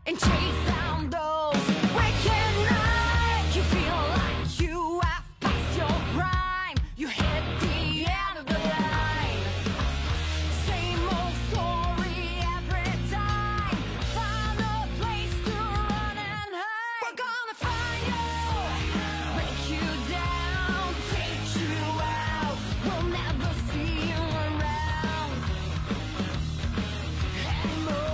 and chase down those waking nights. You feel like you have passed your prime. You hit the end of the line. Same old story every time. Find a place to run and hide. We're gonna find you, break you down, take you out. We'll never see you around anymore.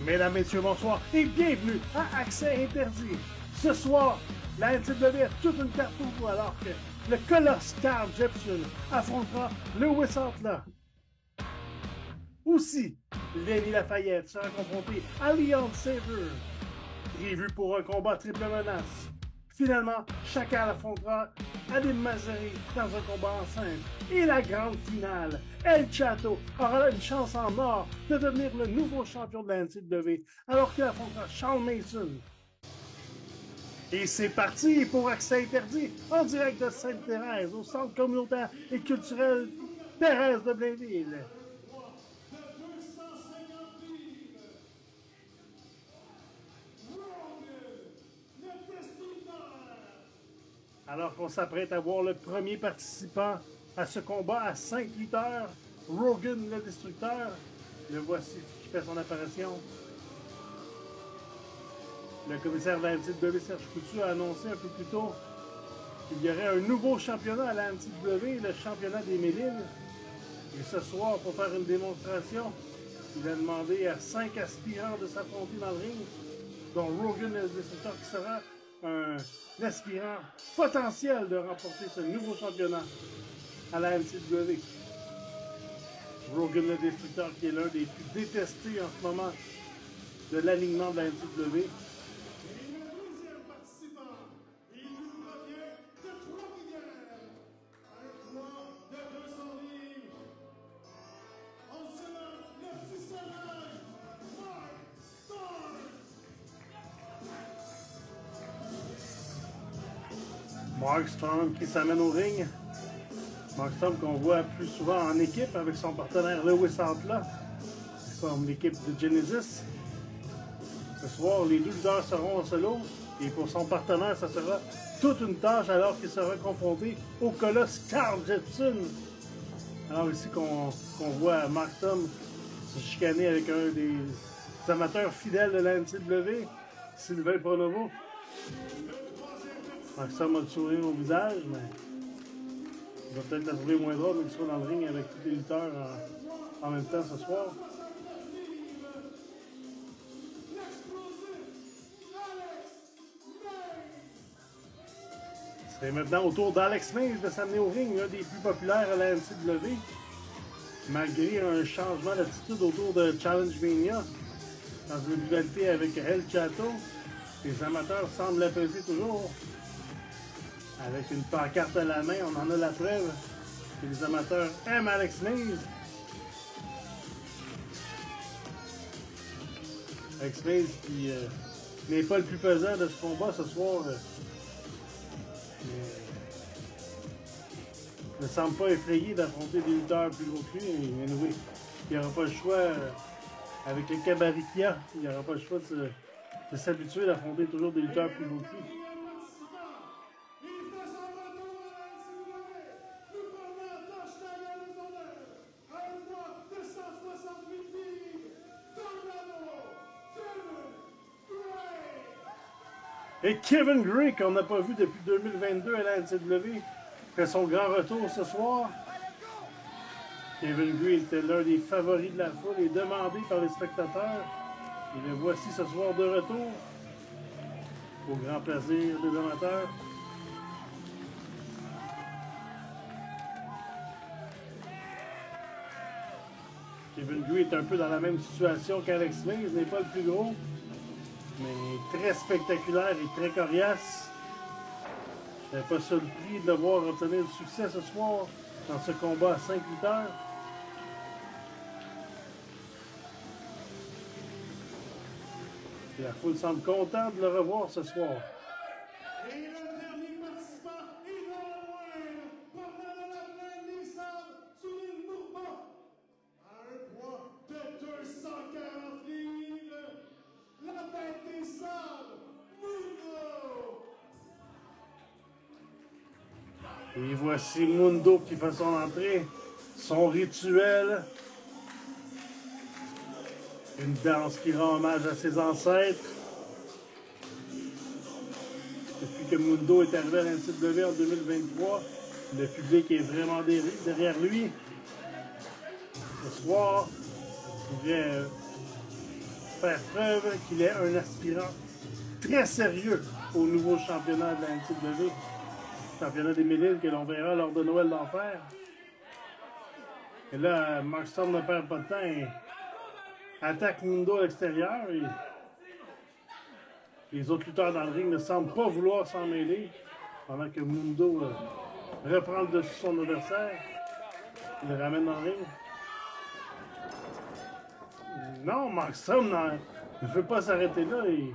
Mesdames, Messieurs, bonsoir et bienvenue à Accès Interdit. Ce soir, la NCW a toute une carte pour vous alors que le colosse Carl Jepson affrontera Lewis Outlaw. Aussi, Lenny Lafayette sera confronté à Leon Saver, prévu pour un combat triple menace. Finalement, Chacal affrontera Adim Mazari dans un combat en simple. Et la grande finale, El Chato aura une chance en or de devenir le nouveau champion de la NCW alors qu'il affrontera Shawn Mason. Et c'est parti pour Accès Interdit en direct de Sainte-Thérèse au centre communautaire et culturel Thérèse de Blainville. Alors qu'on s'apprête à voir le premier participant à ce combat à 5 lutteurs, Rogan le Destructeur. Le voici qui fait son apparition. Le commissaire de la NCW, Serge Coutu, a annoncé un peu plus tôt qu'il y aurait un nouveau championnat à la NCW, le championnat des Mélines. Et ce soir, pour faire une démonstration, il a demandé à 5 aspirants de s'affronter dans le ring, dont Rogan le Destructeur qui sera un aspirant potentiel de remporter ce nouveau championnat à la NCW. Rogan le Destructeur qui est l'un des plus détestés en ce moment de l'alignement de la NCW. Et le deuxième participant, il nous revient de Trois-Rivières, un poids de 200 livres. On se nomme le petit sauvage, Mark Storm. Mark Storm qui s'amène au ring. Mark Storm qu'on voit plus souvent en équipe avec son partenaire Lewis Outlaw. Ils forment l'équipe de Genesis. Ce soir, les deux lutteurs seront en solo. Et pour son partenaire, ça sera toute une tâche alors qu'il sera confronté au colosse Carl Jepson. Alors ici qu'on voit Mark Storm se chicaner avec un des amateurs fidèles de la NCW, Sylvain Pronovo. Mark Storm a le sourire au visage, mais il va peut-être la trouver moins drôle, mais il sera dans le ring avec tous les lutteurs en même temps ce soir. C'est maintenant au tour d'Alex Mays de s'amener au ring, l'un des plus populaires à la NCW. Malgré un changement d'attitude autour de Challenge Mania, dans une rivalité avec El Chato, les amateurs semblent l'apaiser toujours. Avec une pancarte à la main, on en a la preuve que les amateurs aiment Alex Mays. Alex Mays qui n'est pas le plus pesant de ce combat ce soir. Ne semble pas effrayé d'affronter des lutteurs plus gros que lui. Mais oui, il n'aura pas le choix, avec le Cabaritia, il n'aura pas le choix de s'habituer d'affronter toujours des lutteurs plus gros que lui. Et Kevin Gray, qu'on n'a pas vu depuis 2022 à la NCW, fait son grand retour ce soir. Kevin Gray était l'un des favoris de la foule et demandé par les spectateurs. Et le voici ce soir de retour, au grand plaisir des amateurs. Kevin Gray est un peu dans la même situation qu'Alex Mays, il n'est pas le plus gros, mais très spectaculaire et très coriace. Je n'avais pas surpris de le voir obtenir du succès ce soir dans ce combat à 5 lutteurs. Et la foule semble contente de le revoir ce soir. Et le dernier participant, il va loin, portant de la plaine des sables, sous l'île Bourbon, Et voici Mundo qui fait son entrée, son rituel. Une danse qui rend hommage à ses ancêtres. Depuis que Mundo est arrivé à la NCW en 2023, le public est vraiment derrière lui. Ce soir, il vient faire preuve qu'il est un aspirant très sérieux au nouveau championnat de la NCW. Championnat des Mille que l'on verra lors de Noël d'Enfer. Et là, Mark Storm ne perd pas de temps et attaque Mundo à l'extérieur. Et les autres lutteurs dans le ring ne semblent pas vouloir s'en mêler pendant que Mundo reprend le dessus son adversaire. Il le ramène dans le ring. Non, Mark Storm ne veut pas s'arrêter là. Et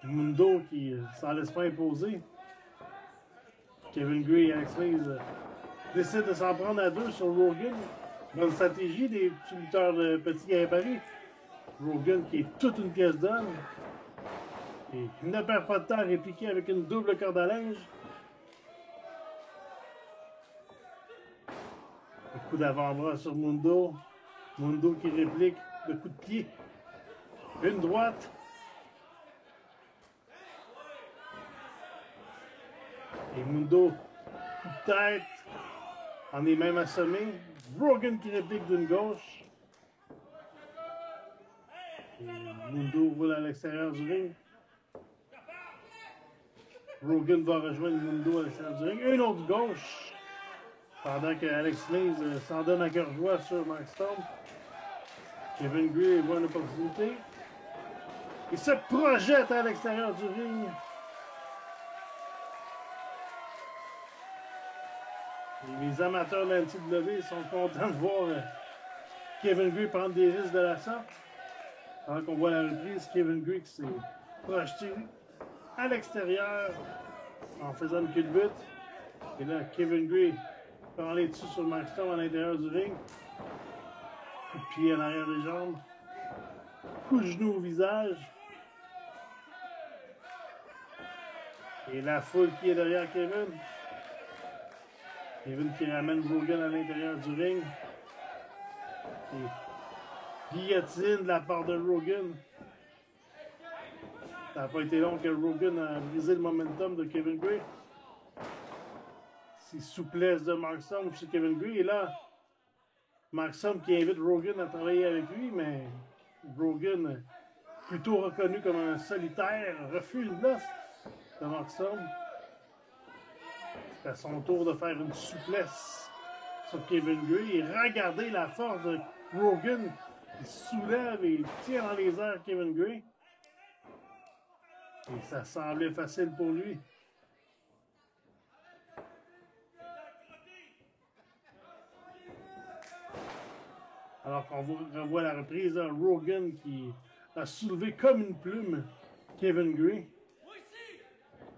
Mundo qui s'en laisse pas imposer. Kevin Gray et Alex Mays décident de s'en prendre à deux sur Rogan. Bonne stratégie des petits lutteurs de petit gabarit. Rogan qui est toute une pièce d'homme. Et il ne perd pas de temps à répliquer avec une double corde à linge. Un coup d'avant-bras sur Mundo. Mundo qui réplique de coup de pied. Une droite. Et Mundo, coup de tête, en est même assommé. Rogan qui réplique d'une gauche. Et Mundo roule à l'extérieur du ring. Rogan va rejoindre Mundo à l'extérieur du ring. Une autre gauche. Pendant que Alex Mays s'en donne à cœur joie sur Mark Storm. Kevin Gray voit une opportunité. Il se projette à l'extérieur du ring. Et les amateurs de la NCW sont contents de voir Kevin Gray prendre des risques de la sorte. Pendant qu'on voit la reprise, Kevin Gray qui s'est projeté à l'extérieur en faisant une queue de but. Et là, Kevin Gray prend les dessus sur Mark Storm à l'intérieur du ring. Coup de pied en arrière des jambes. Coup de genou au visage. Et la foule qui est derrière Kevin. Kevin qui ramène Rogan à l'intérieur du ring. Et guillotine de la part de Rogan. Ça n'a pas été long que Rogan a brisé le momentum de Kevin Gray. C'est souplesse de Mark Storm chez Kevin Gray. Et là, Mark Storm qui invite Rogan à travailler avec lui, mais Rogan, plutôt reconnu comme un solitaire, refuse l'offre de Mark Storm. C'est à son tour de faire une souplesse sur Kevin Gray et regardez la force de Rogan qui soulève et tire dans les airs Kevin Gray. Et ça semblait facile pour lui. Alors qu'on revoit la reprise, Rogan qui a soulevé comme une plume Kevin Gray.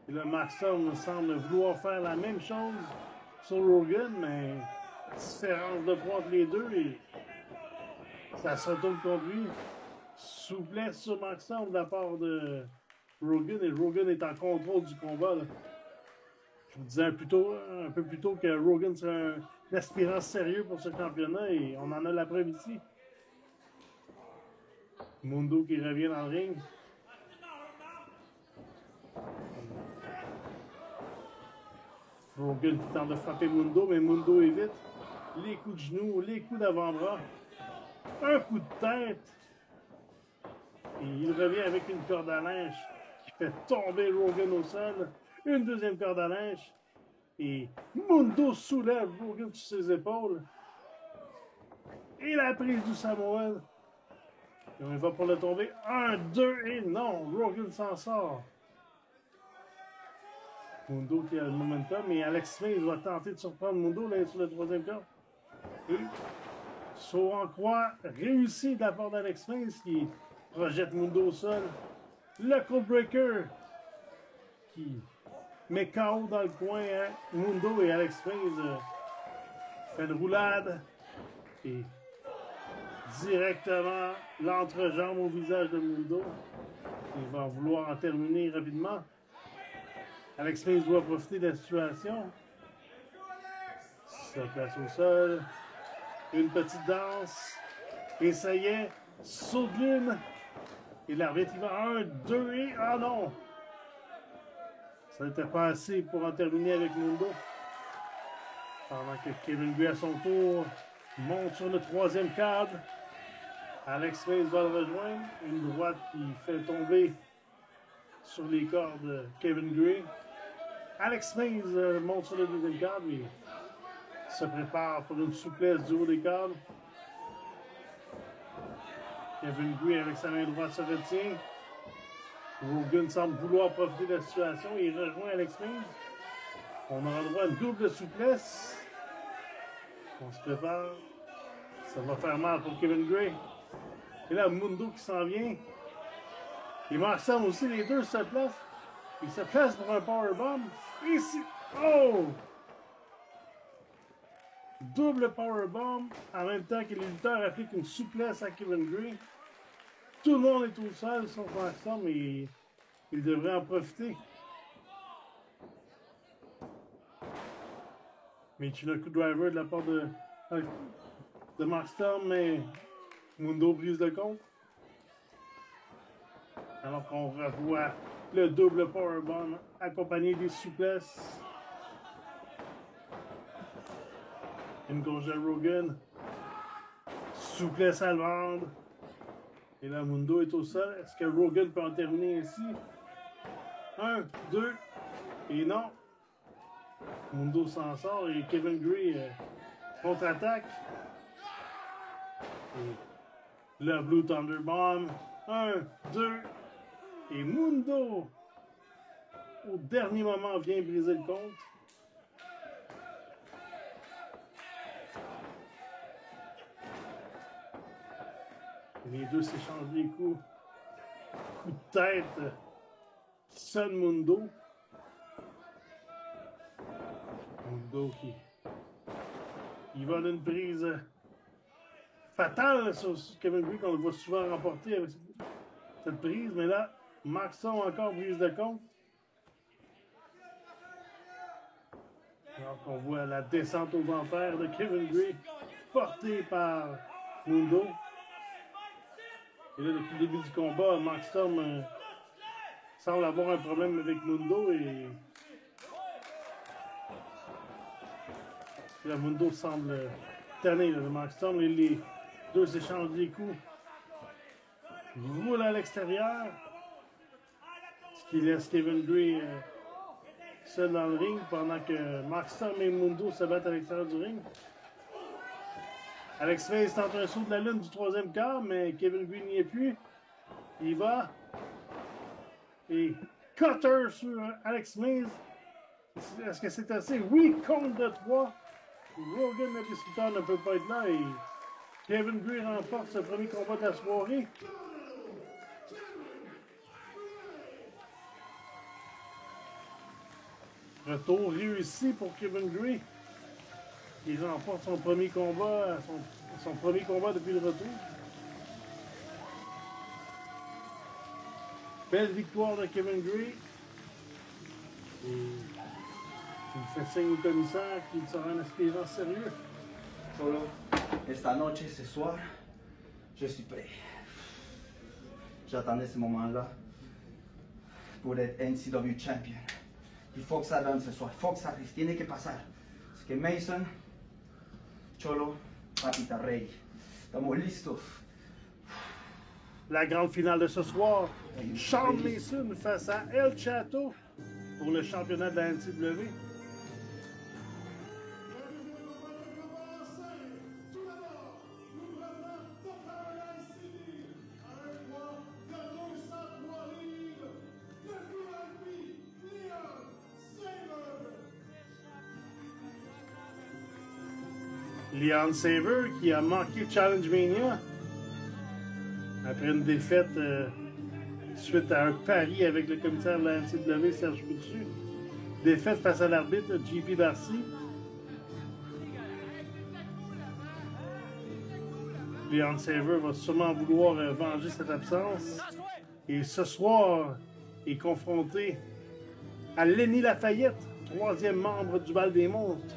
Et le Mark Storm semble vouloir faire la même chose sur Rogan, mais différence de poids entre les deux et ça se retourne contre lui. Souplesse sur Mark Storm de la part de Rogan et Rogan est en contrôle du combat. Là. Je vous disais un peu plus tôt que Rogan serait un aspirant sérieux pour ce championnat et on en a la preuve ici. Mundo qui revient dans le ring. Rogan qui tente de frapper Mundo, mais Mundo évite. Les coups de genoux, les coups d'avant-bras. Un coup de tête. Et il revient avec une corde à linge qui fait tomber Rogan au sol. Une deuxième corde à linge. Et Mundo soulève Rogan sur ses épaules. Et la prise du Samoan. Et on va pour le tomber. 1, 2 et non. Rogan s'en sort. Mundo qui a le momentum. Et Alex Mays va tenter de surprendre Mundo là, sur le troisième corde. Et saut en croix réussi de la part d'Alex Mays qui projette Mundo au sol. Le Codebreaker qui met KO dans le coin hein? Mundo et Alex Mays fait une roulade et directement l'entrejambe au visage de Mundo. Il va vouloir en terminer rapidement. Alex Smith doit profiter de la situation. Se place au sol. Une petite danse. Et ça y est, saut de lune. Et l'arbitre, il va 1, 2 et... Ah non! Ça n'était pas assez pour en terminer avec Mundo. Pendant que Kevin Gray, à son tour, monte sur le troisième cadre. Alex Smith va le rejoindre. Une droite qui fait tomber sur les cordes Kevin Gray. Alex Smith monte sur le deuxième cadre et se prépare pour une souplesse du haut des cadres. Kevin Gray avec sa main droite se retient. Rogan semble vouloir profiter de la situation et il rejoint Alex Smith. On aura droit à une double souplesse. On se prépare. Ça va faire mal pour Kevin Gray. Et là, Mundo qui s'en vient. Et Marsan aussi, les deux se placent. Ils se placent pour un powerbomb. Ici. Oh! Double powerbomb en même temps que les lutteurs appliquent une souplesse à Kevin Gray. Tout le monde est au sol sauf Marsan, mais il devrait en profiter. Michinoku driver de la part de Mark Storm, mais Mundo brise le compte. Alors qu'on revoit le double powerbomb accompagné des souplesses. Une gauche de Rogan. Souplesse allemande. Et là, Mundo est au sol. Est-ce que Rogan peut en terminer ici? 1, 2. Et non. Mundo s'en sort et Kevin Gray contre-attaque. Et le Blue Thunder Bomb. 1, 2. Et Mundo, au dernier moment, vient briser le compte. Les deux s'échangent des coups. Coup de tête qui sonne Mundo. Mundo qui il va d'une prise fatale sur Kevin Gray qu'on le voit souvent remporter avec cette prise, mais là, Maxon encore brise de compte. Alors qu'on voit la descente aux enfers de Kevin Gray portée par Mundo. Et là, depuis le début du combat, Max Storm semble avoir un problème avec Mundo et là, Mundo semble tanné de Max Storm et les deux s'échangent des coups. Roule à l'extérieur, ce qui laisse Kevin Gray seul dans le ring pendant que Max Storm et Mundo se battent à l'extérieur du ring. Alex Smith tente un saut de la lune du troisième quart, mais Kevin Gray n'y est plus. Il va. Et cutter sur Alex Smith. Est-ce que c'est assez? Oui, compte de 3. Rogan, le discuteur, ne peut pas être là et Kevin Gray remporte ce premier combat de la soirée. Retour réussi pour Kevin Gray. Il remporte son premier combat, son premier combat depuis le retour. Belle victoire de Kevin Gray. Et il fait signe au commissaire qu'il sera un aspirant sérieux. Solo, esta noche, ce soir, je suis prêt. J'attendais ce moment-là pour être NCW champion. Il faut que ça donne ce soir, il faut que ça arrive, tiene que pasar. Parce que Mason, Cholo, Papita Rey, estamos listos. La grande finale de ce soir, Sean Mason face à El Chato pour le championnat de la NCW. Leon Saver qui a manqué Challenge Mania après une défaite suite à un pari avec le commissaire de la NCW, Serge Coutu. Défaite face à l'arbitre JP Darcy. Leon Saver va sûrement vouloir venger cette absence. Et ce soir, est confronté à Lenny Lafayette, troisième membre du Bal des Monstres.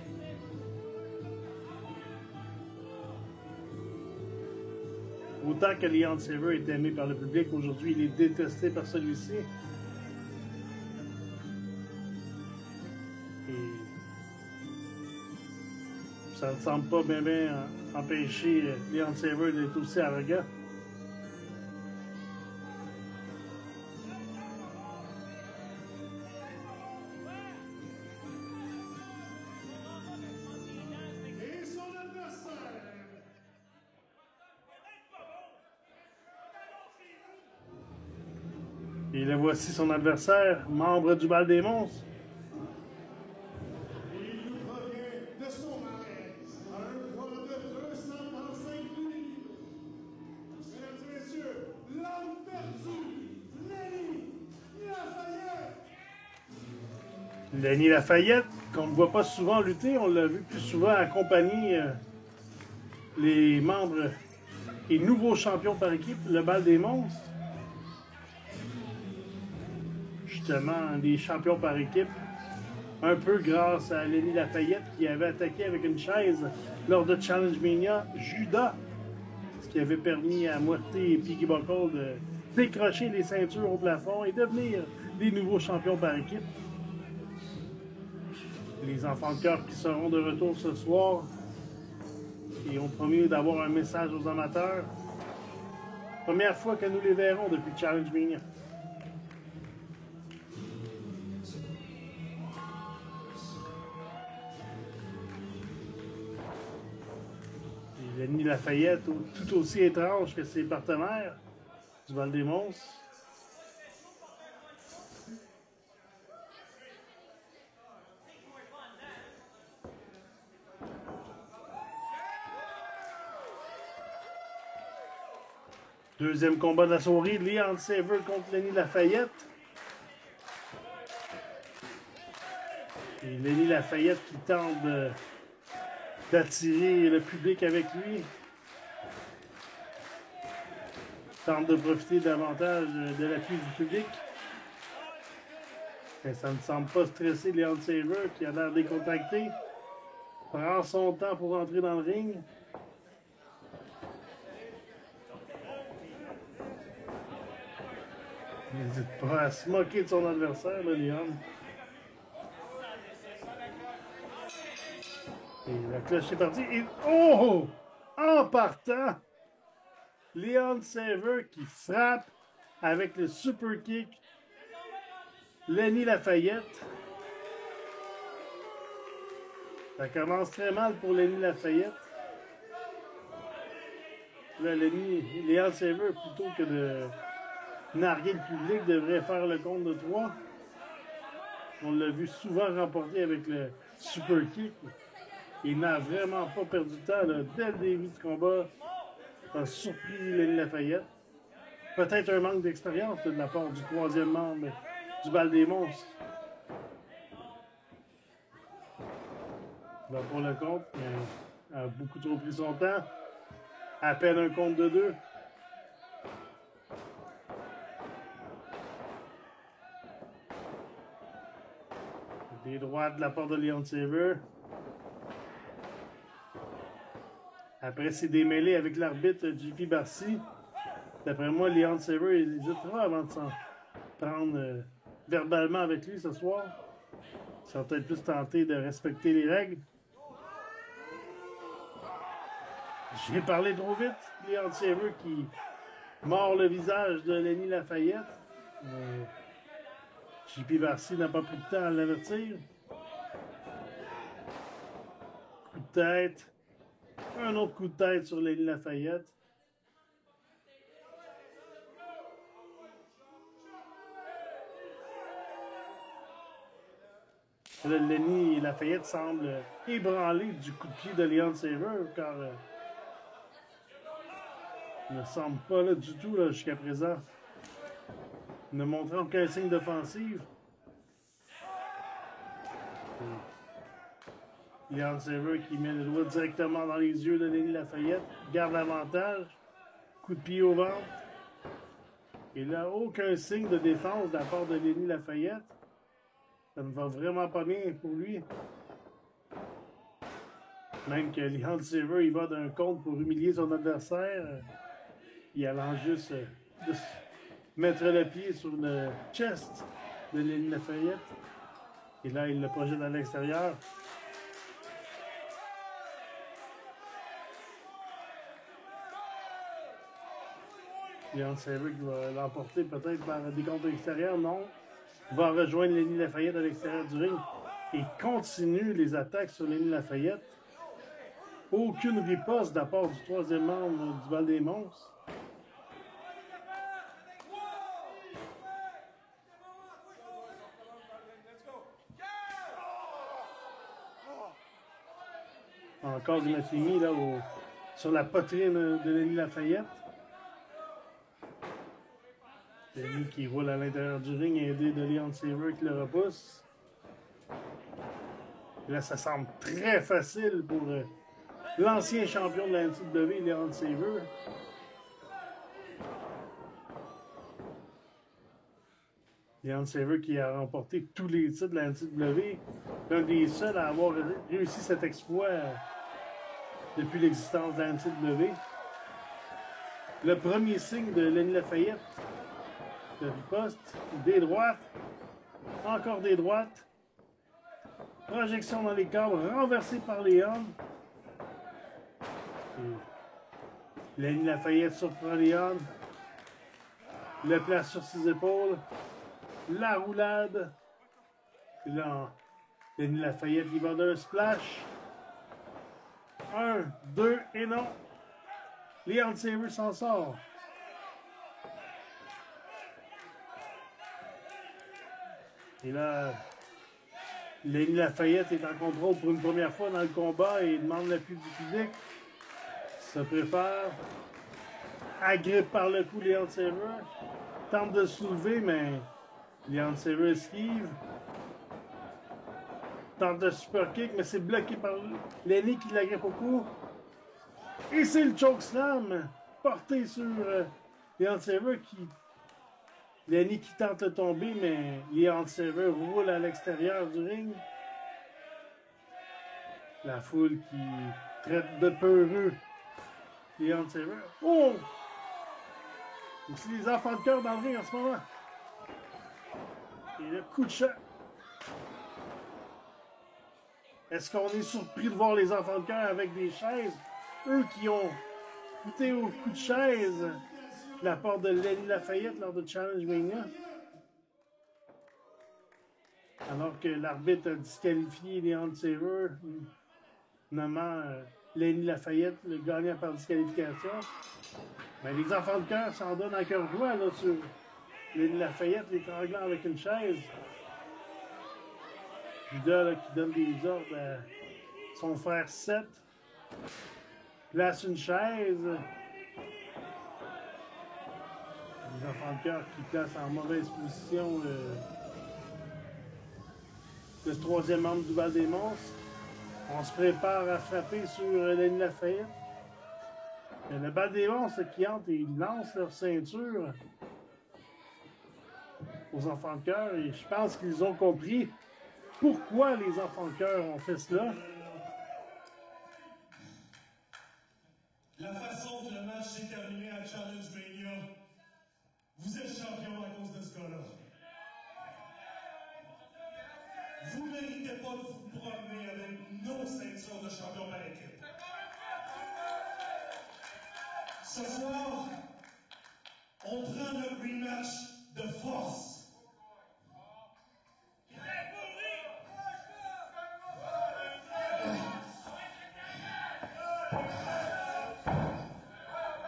Autant que Leon Saver est aimé par le public, aujourd'hui il est détesté par celui-ci. Et ça ne semble pas bien empêcher Leon Saver d'être aussi arrogant. Et son adversaire, Et le voici son adversaire, membre du Bal des Monstres. il nous provient de son marais, un poids de 235 livres. Mesdames et messieurs, l'homme perdu, Lenny Lafayette. Lenny Lafayette, qu'on ne voit pas souvent lutter, on l'a vu plus souvent accompagner les membres et nouveaux champions par équipe, le Bal des Monstres. Justement, des champions par équipe, un peu grâce à Lenny Lafayette qui avait attaqué avec une chaise lors de Challenge Mania Judas, ce qui avait permis à Muerte et Piggy Buckle de décrocher les ceintures au plafond et devenir des nouveaux champions par équipe. Les enfants de cœur qui seront de retour ce soir et ont promis d'avoir un message aux amateurs. Première fois que nous les verrons depuis Challenge Mania. Et Lenny Lafayette, tout aussi étrange que ses partenaires du Bal des Monstres. Deuxième combat de la soirée, Leon Saver contre Lenny Lafayette. Et Lenny Lafayette qui tente d'attirer le public avec lui. Tente de profiter davantage de l'appui du public. Mais ça ne semble pas stresser Leon Saver qui a l'air décontracté. Prend son temps pour entrer dans le ring. N'hésite pas à se moquer de son adversaire, là, Leon. Et la cloche est partie. Et oh! En partant, Leon Saver qui frappe avec le super kick Lenny Lafayette. Ça commence très mal pour Lenny Lafayette. Là, Leon Saver, plutôt que de narguer le public, devrait faire le compte de 3. On l'a vu souvent remporter avec le super kick. Il n'a vraiment pas perdu de temps là, dès le début du combat. Ça a surpris Lenny Lafayette. Peut-être un manque d'expérience de la part du troisième membre du Bal des Monstres. Il va pour le compte, mais a beaucoup trop pris son temps. À peine un compte de 2. Des droites de la part de Leon Saver. Après ses démêlés avec l'arbitre JP Barcy, d'après moi, Leon Saver hésitera avant de s'en prendre verbalement avec lui ce soir. Il sera peut-être plus tenté de respecter les règles. J'ai parlé trop vite. Leon Saver qui mord le visage de Lenny Lafayette. JP Barcy n'a pas pris de temps à l'avertir. Coup de tête. Un autre coup de tête sur Lenny Lafayette. Là, Lenny Lafayette semble ébranlé du coup de pied de Leon Saver, car il ne semble pas là du tout jusqu'à présent, ne montrant aucun signe d'offensive. Leon Saver qui met le doigt directement dans les yeux de Lenny Lafayette, garde l'avantage, coup de pied au ventre. Et là, aucun signe de défense de la part de Lenny Lafayette. Ça ne va vraiment pas bien pour lui. Même que Leon Saver, il va d'un compte pour humilier son adversaire. Il allant juste mettre le pied sur le chest de Lenny Lafayette. Et là, il le projette à l'extérieur. Leon Saver qui va l'emporter peut-être par des comptes extérieurs. Non. Il va rejoindre Lenny Lafayette à l'extérieur du ring. Et continue les attaques sur Lenny Lafayette. Aucune riposte de la part du troisième membre du Bal des Monstres. Encore du Massimi là sur la poitrine de Lenny Lafayette. Lenny qui roule à l'intérieur du ring, aidé de Leon Saver qui le repousse. Et là, ça semble très facile pour l'ancien champion de la NCW, Leon Saver. Leon Saver qui a remporté tous les titres de la NCW. L'un des seuls à avoir réussi cet exploit depuis l'existence de la NCW. Le premier signe de Lenny Lafayette. De riposte, des droites, encore des droites. Projection dans les câbles, renversé par Léon. Lenny Lafayette surprend Léon. Le place sur ses épaules. La roulade. Et là, Lenny Lafayette, il va d'un splash. 1, 2 et non. Leon Saver s'en sort. Et là, Lenny Lafayette est en contrôle pour une première fois dans le combat et demande l'appui du public. Se prépare. Agrippe par le cou Leon Saver. Tente de se soulever, mais Leon Saver esquive. Tente de super kick, mais c'est bloqué par Lenny qui l'agrippe au cou. Et c'est le chokeslam porté sur Leon Saver qui... Lenny qui tente de tomber, mais Leon Saver roule à l'extérieur du ring. La foule qui traite de peureux Leon Saver. Oh! Aussi les enfants de cœur dans le ring en ce moment. Et le coup de chat. Est-ce qu'on est surpris de voir les enfants de cœur avec des chaises? Eux qui ont goûté au coup de chaise de la part de Lenny Lafayette lors de Challenge Mania. Alors que l'arbitre a disqualifié Leon Saver, nommant Lenny Lafayette le gagnant par disqualification. Mais les enfants de cœur s'en donnent à cœur joie là, sur Lenny Lafayette l'étranglant avec une chaise. Judas là, qui donne des ordres à son frère Seth. Place une chaise. Les enfants de cœur qui placent en mauvaise position le troisième membre du Bal des Monstres. On se prépare à frapper sur Lenny Lafayette. Et le Bal des Monstres qui entre et ils lancent leur ceinture aux enfants de cœur. Et je pense qu'ils ont compris pourquoi les enfants de cœur ont fait cela. La façon dont le match s'est terminé à Challenge Mania, vous êtes champion à cause de ce gars-là. Vous ne méritez pas de vous promener avec nos ceintures de champion par équipe. Ce soir, on prend le rematch de force.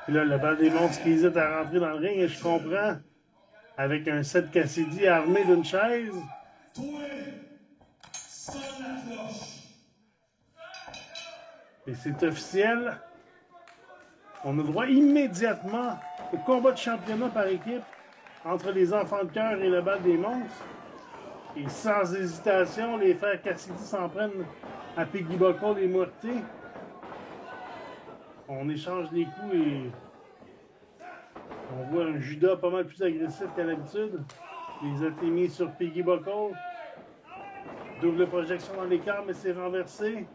Puis là, le Bal des Monstres qui hésite à rentrer dans le ring, et je comprends, avec un Seth Cassidy armé d'une chaise. Toi, sonne la cloche. Et c'est officiel. On a droit immédiatement au combat de championnat par équipe entre les enfants de cœur et le Bal des Monstres. Et sans hésitation, les frères Cassidy s'en prennent à Piggy Buckle et Morté. On échange les coups et on voit un Judas pas mal plus agressif qu'à l'habitude. Les a mis sur Piggy Buckle. Double projection dans l'écart, mais c'est renversé.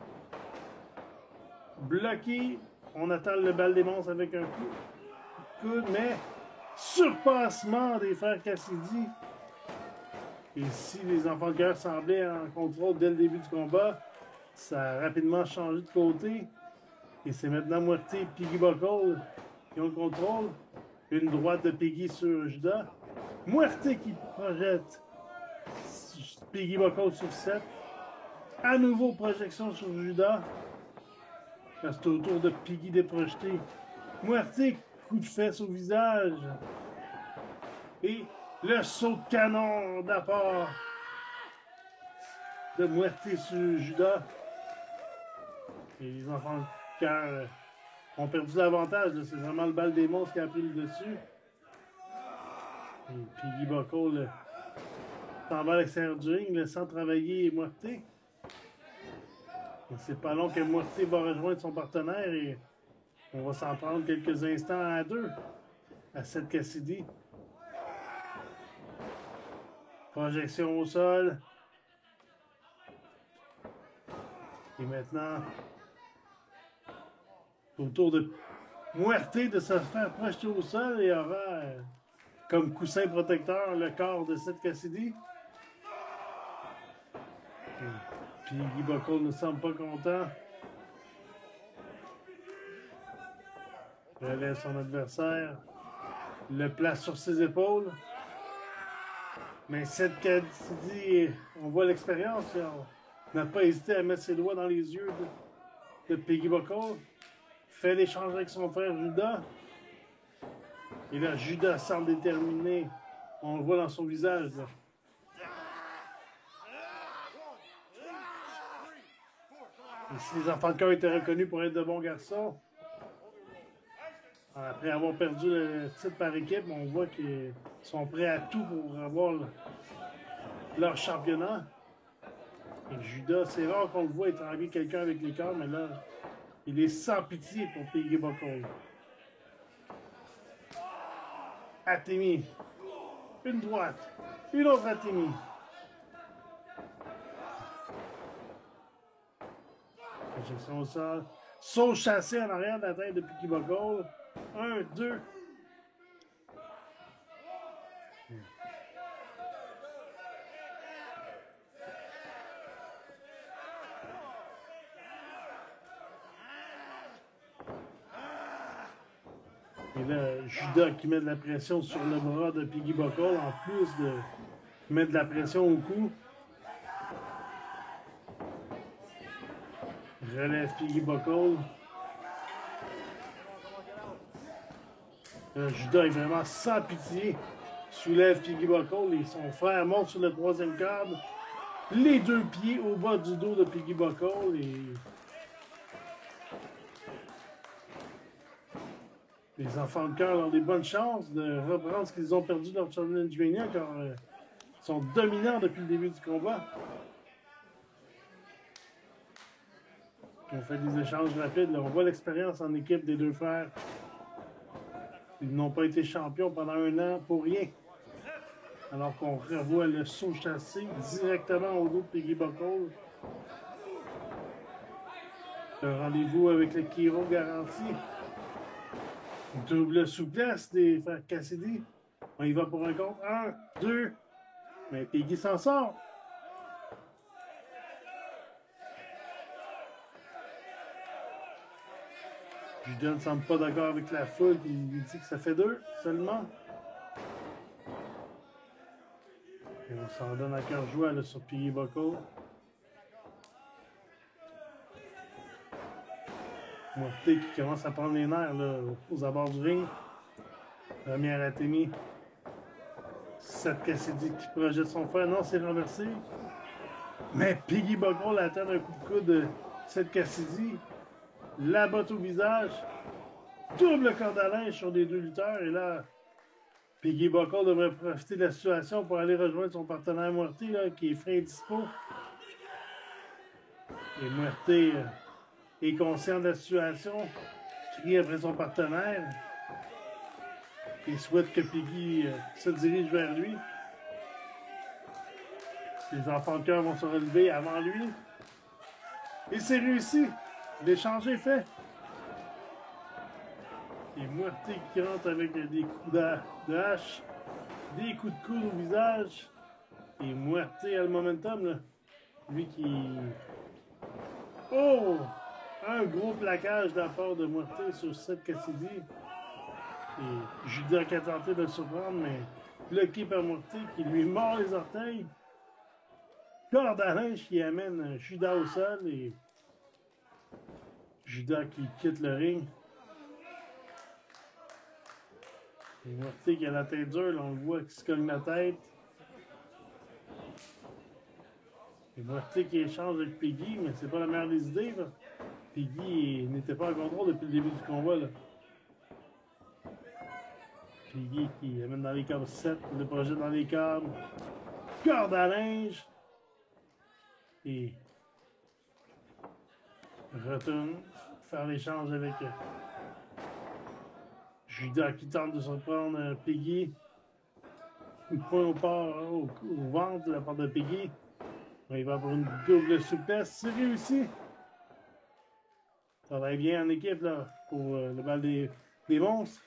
Bloqué. On attend le bal des monstres avec un coup, mais surpassement des frères Cassidy. Et si les enfants de cœur semblaient en contrôle dès le début du combat, ça a rapidement changé de côté. Et c'est maintenant Muerte et Piggy Buckle qui ont le contrôle. Une droite de Piggy sur Judas. Muerte qui projette Piggy Buckle sur 7. À nouveau, projection sur Judas. Là, c'est au tour de Piggy de projeter. Muerte, coup de fesse au visage. Et le saut de canon d'apport de Muerte sur Judas. Et les enfants de cœur ont perdu l'avantage. C'est vraiment le bal des monstres qui a pris le dessus. Et Piggy Buckle s'en va à l'extérieur du ring, laissant travailler Muerte. C'est pas long que Muerte va rejoindre son partenaire et on va s'en prendre quelques instants à deux à Seth Cassidy. Projection au sol. Et maintenant, au tour de Muerte de se faire projeter au sol et aura comme coussin protecteur le corps de Seth Cassidy. Puis Piggy Buckle ne semble pas content. Relève son adversaire. Le place sur ses épaules. Mais Seth Cassidy, on voit l'expérience. On n'a pas hésité à mettre ses doigts dans les yeux de Piggy Buckle. Fait l'échange avec son frère Judas. Et là, Judas semble déterminé. On le voit dans son visage. Là. Et si les enfants de cœur étaient reconnus pour être de bons garçons, après avoir perdu le titre par équipe, on voit qu'ils sont prêts à tout pour avoir leur championnat. Et Judas, c'est rare qu'on le voit étrangler quelqu'un avec les corps, mais là, il est sans pitié pour Piggy Buckle. Atemi. Une droite. Une autre Atemi. Projection au sol. Saut chassé en arrière de la tête de Piggy Buckle. 1, 2. Et là, Judas qui met de la pression sur le bras de Piggy Buckle, en plus de mettre de la pression au cou. Relève Piggy Buckle. Judas est vraiment sans pitié. Soulève Piggy Buckle et son frère monte sur le troisième câble. Les deux pieds au bas du dos de Piggy Buckle et les enfants de cœur ont des bonnes chances de reprendre ce qu'ils ont perdu dans le Challenge Mania car ils sont dominants depuis le début du combat. On fait des échanges rapides. Là. On voit l'expérience en équipe des deux frères. Ils n'ont pas été champions pendant un an pour rien. Alors qu'on revoit le saut chassé directement au dos de Piggy Buckle. Le rendez-vous avec le Kiro garanti. Double souplesse des frères Cassidy. On y va pour un compte. 1, 2. Mais Piggy s'en sort. Judas ne semble pas d'accord avec la foule qui lui dit que ça fait 2 seulement. Et on s'en donne à cœur joie là, sur Piggy Buckle. Muerte qui commence à prendre les nerfs là, aux abords du ring. Première Atemi. Seth Cassidy qui projette son frère. Non, c'est renversé. Mais Piggy Buckle attend un coup de coude de Seth Cassidy. La botte au visage. Double corde à linge sur les deux lutteurs. Et là, Piggy Buckle devrait profiter de la situation pour aller rejoindre son partenaire Muerte là, qui est frais et dispo. Et Muerte est conscient de la situation. Crie après son partenaire. Il souhaite que Piggy se dirige vers lui. Les enfants de cœur vont se relever avant lui. Et c'est réussi. L'échange est fait. Et Muerte qui rentre avec des coups de hache, des coups de coude au visage. Et Muerte a le momentum, là. Lui qui... Oh! Un gros plaquage de la part de Muerte sur Seth Cassidy. Et Judas qui a tenté de le surprendre, mais bloqué par Muerte qui lui mord les orteils. Corde à linge qui amène Judas au sol et Judas qui quitte le ring. Et Muerte qui a la tête dure, là, on le voit qui se cogne la tête. Et Muerte qui échange avec Piggy, mais c'est pas la meilleure des idées. Là. Piggy n'était pas en contrôle depuis le début du combat. Là. Piggy qui amène dans les câbles 7, le projette dans les câbles. Corde à linge. Et retourne faire l'échange avec Judas qui tente de surprendre Piggy. Coup de poing au ventre de la part de Piggy. Il va pour une double souplesse. C'est réussi. Ça va bien en équipe là, pour le bal des monstres.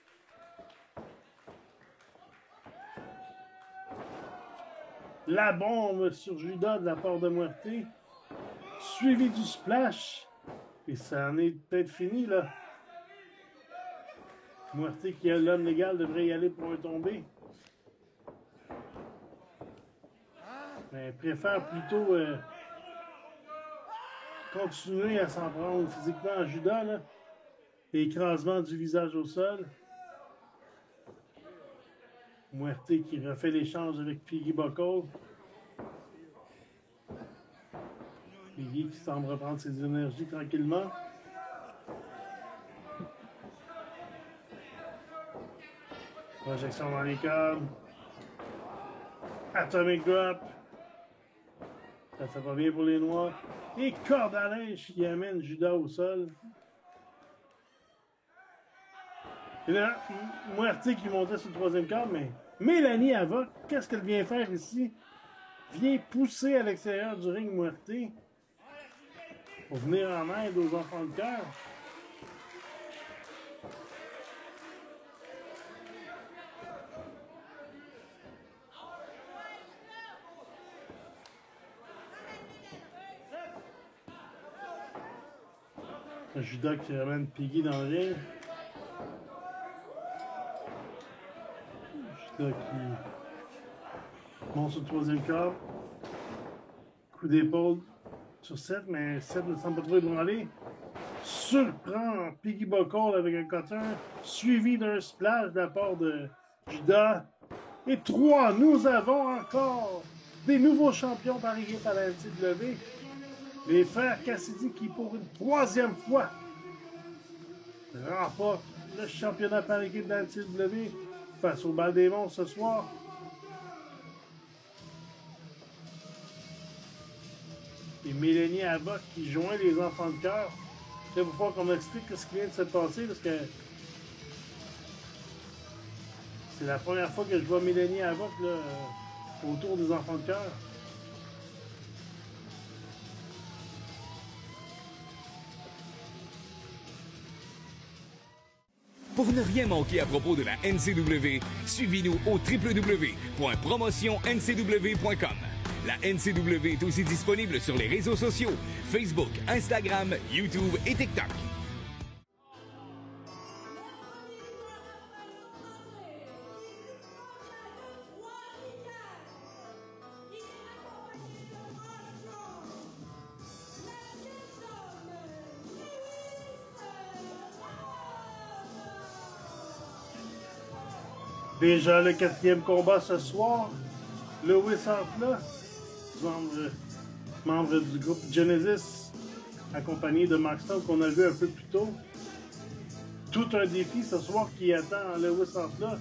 La bombe sur Judas de la part de Muerte. Suivi du splash. Et ça en est peut-être fini là. Muerte qui est l'homme légal devrait y aller pour un tombé. Mais préfère plutôt continuer à s'en prendre physiquement à Judas. Là. Et écrasement du visage au sol. Muerte qui refait l'échange avec Piggy Buckle. Piggy qui semble reprendre ses énergies tranquillement. Projection dans les câbles. Atomic Drop. Ça va bien pour les Noirs. Et corde à linge qui amène Judas au sol. Et là, Muerte qui montait sur le troisième câble, mais Mélanie Havoc, qu'est-ce qu'elle vient faire ici? Vient pousser à l'extérieur du ring Muerte pour venir en aide aux enfants de cœur. Judas qui ramène Piggy dans le ring. Judas qui monte sur le troisième câble. Coup d'épaule sur Seth, mais Seth ne semble pas trop ébranlé. Surprend Piggy Buckle avec un cutter, suivi d'un splash de la part de Judas. Et 3, nous avons encore des nouveaux champions par équipe à la NCW. Les frères Cassidy qui, pour une troisième fois, remportent le championnat par équipe de la NCW face au bal des monstres ce soir. Et Mélanie Havoc qui joint les enfants de cœur. Il va falloir qu'on m'explique ce qui vient de se passer parce que c'est la première fois que je vois Mélanie Havoc là, autour des enfants de cœur. Pour ne rien manquer à propos de la NCW, suivez-nous au www.promotionncw.com. La NCW est aussi disponible sur les réseaux sociaux, Facebook, Instagram, YouTube et TikTok. Déjà le 4e combat ce soir. Lewis Hartla, membre du groupe Genesis, accompagné de Mark Stone qu'on a vu un peu plus tôt. Tout un défi ce soir qui attend Lewis Hartla,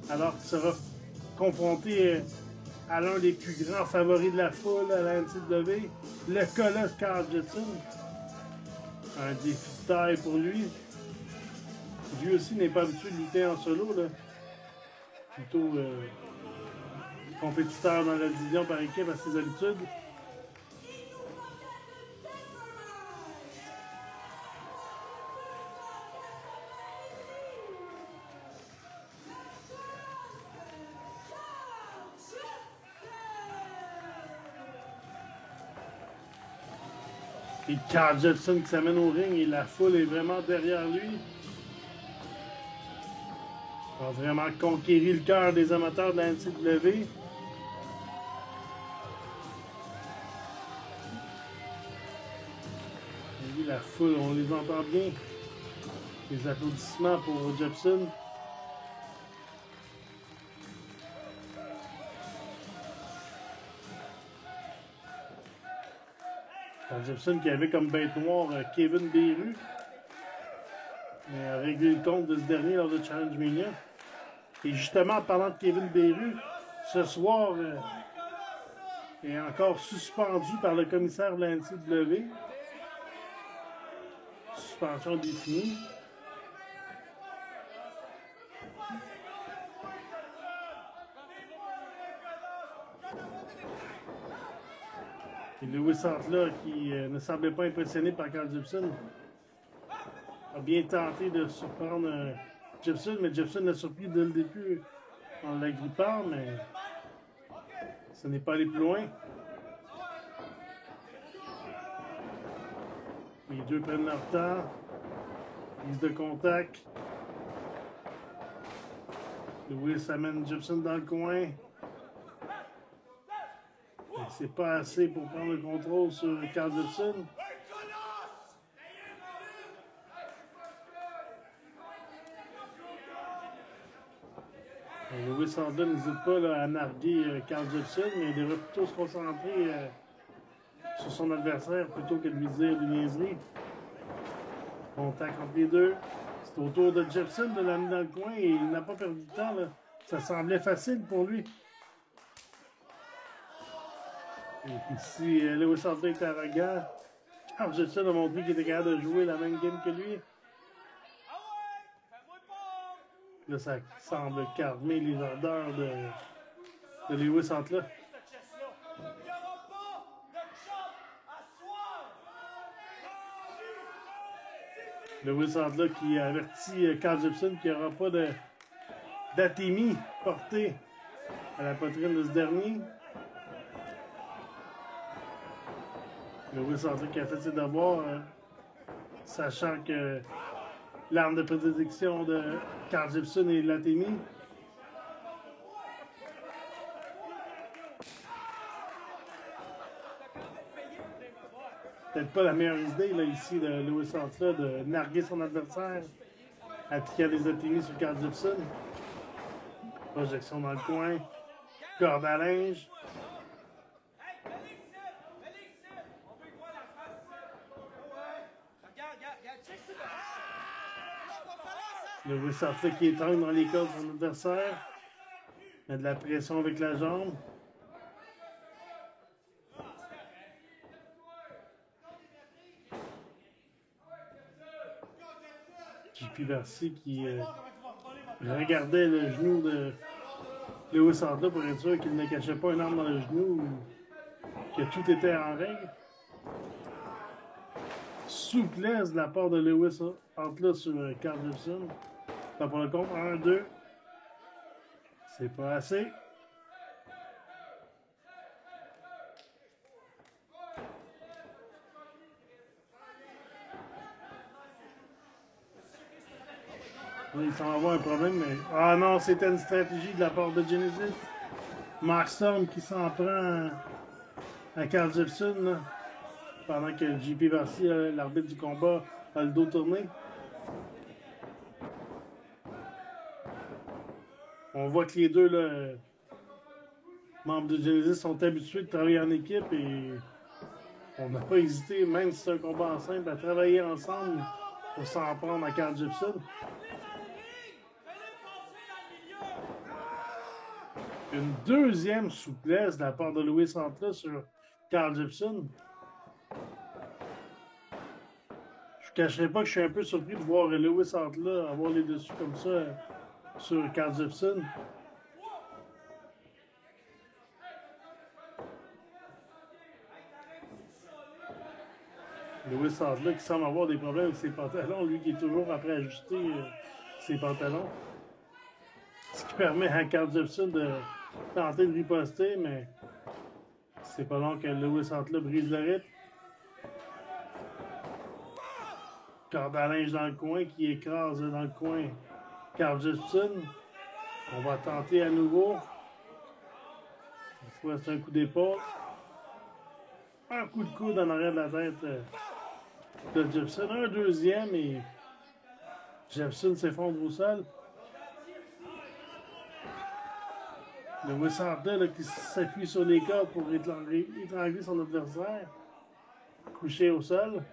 alors qu'il sera confronté à l'un des plus grands favoris de la foule à la NCW, le Colosse Carl Jetson. Un défi de taille pour lui. Lui aussi n'est pas habitué de lutter en solo, là. Plutôt compétiteur dans la division par équipe à ses habitudes. Et Carl Jepson qui s'amène au ring et la foule est vraiment derrière lui. Il va vraiment conquérir le cœur des amateurs de la NCW. Et la foule, on les entend bien. Les applaudissements pour Jepson. Carl Jepson qui avait comme bête noire Kevin Beru. Mais a réglé le compte de ce dernier lors de Challenge Mania. Et justement, en parlant de Kevin Beru, ce soir est encore suspendu par le commissaire de la NCW. Suspension définie. Et Lewis Santla, qui ne semblait pas impressionné par Carl Jepson, a bien tenté de surprendre Jepson, mais Jepson l'a surpris dès le début en l'agrippant, mais ce n'est pas allé plus loin. Les deux prennent leur temps. Prise de contact. Lewis amène Jepson dans le coin. C'est pas assez pour prendre le contrôle sur Carl Jepson. Lewis Santla n'hésite pas là, à narguer Carl Jepson, mais il devrait plutôt se concentrer sur son adversaire plutôt que de lui dire des niaiseries. Contact entre les deux. C'est au tour de Jepson de l'amener dans le coin et il n'a pas perdu de temps. Là. Ça semblait facile pour lui. Et puis si Lewis Santla est arrogant, Carl Jepson a montré qu'il était capable de jouer la même game que lui. Là, ça semble calmer les ardeurs de Lewis Santla. Lewis Santla qui avertit Carl Jepson qu'il n'y aura pas d'athémie portée à la poitrine de ce dernier. Lewis Santla qui a fait ses devoirs, sachant que l'arme de prédilection de Carl Jepson est l'athémie. Peut-être pas la meilleure idée là, ici de Lewis Santla de narguer son adversaire, appliquant des athémies sur Carl Jepson. Projection dans le coin, corde à linge. Lewis Santla qui étrangle dans les cordes de son adversaire. Met de la pression avec la jambe. JP Darcy qui regardait le genou de Lewis Santla pour être sûr qu'il ne cachait pas une arme dans le genou ou que tout était en règle. Souplesse de la part de Lewis Santla sur Carl Jepson. Ça pour le compte, 1-2. C'est pas assez. Il s'en va avoir un problème, mais... Ah non, c'était une stratégie de la part de Genesis. Mark Storm qui s'en prend à Carl Jepson, là, pendant que JP Darcy, l'arbitre du combat, a le dos tourné. On voit que les deux là, membres de Genesis sont habitués de travailler en équipe et on n'a pas hésité, même si c'est un combat en simple, à travailler ensemble pour s'en prendre à Carl Jepson. Une deuxième souplesse de la part de Lewis Santla sur Carl Jepson. Je ne cacherai pas que je suis un peu surpris de voir Lewis Santla avoir les dessus comme ça sur Carl Jepson. Lewis Adler qui semble avoir des problèmes avec ses pantalons, lui qui est toujours après ajuster ses pantalons. Ce qui permet à Carl Jepson de tenter de riposter, mais c'est pas long que Lewis Adler brise le rythme. Corde à linge dans le coin qui écrase dans le coin Carl Jepson. On va tenter à nouveau. Cette fois, c'est un coup d'épaule. Un coup de coude en arrière de la tête de Jepson. Un deuxième et Jepson s'effondre au sol. Lewis Adler qui s'appuie sur les cordes pour étrangler son adversaire. Couché au sol.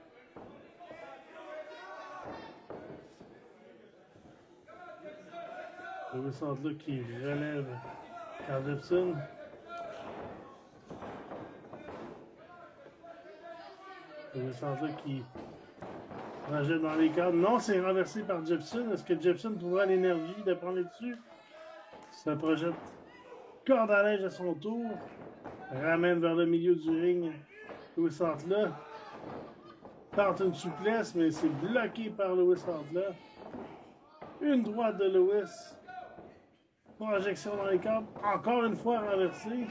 Lewis Adler qui relève Carl Jepson. Lewis Adler qui projette dans les cadres. Non, c'est renversé par Jepson. Est-ce que Jepson trouvera l'énergie de prendre les dessus? Ça projette corde à linge à son tour. Ramène vers le milieu du ring. Lewis Adler tente une souplesse, mais c'est bloqué par Lewis Adler. Une droite de Lewis. Projection dans les câbles. Encore une fois renversé.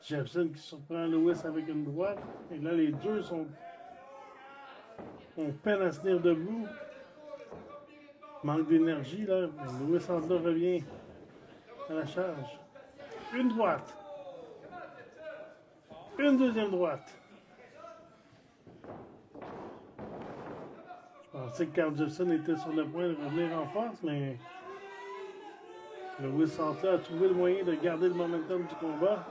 Jepson qui surprend Lewis avec une droite. Et là, les deux ont peine à se tenir debout. Manque d'énergie, là. Lewis Adler revient à la charge. Une droite. Une deuxième droite. Je pensais que Carl Jepson était sur le point de revenir en force, mais Lewis Adler a trouvé le moyen de garder le momentum du combat.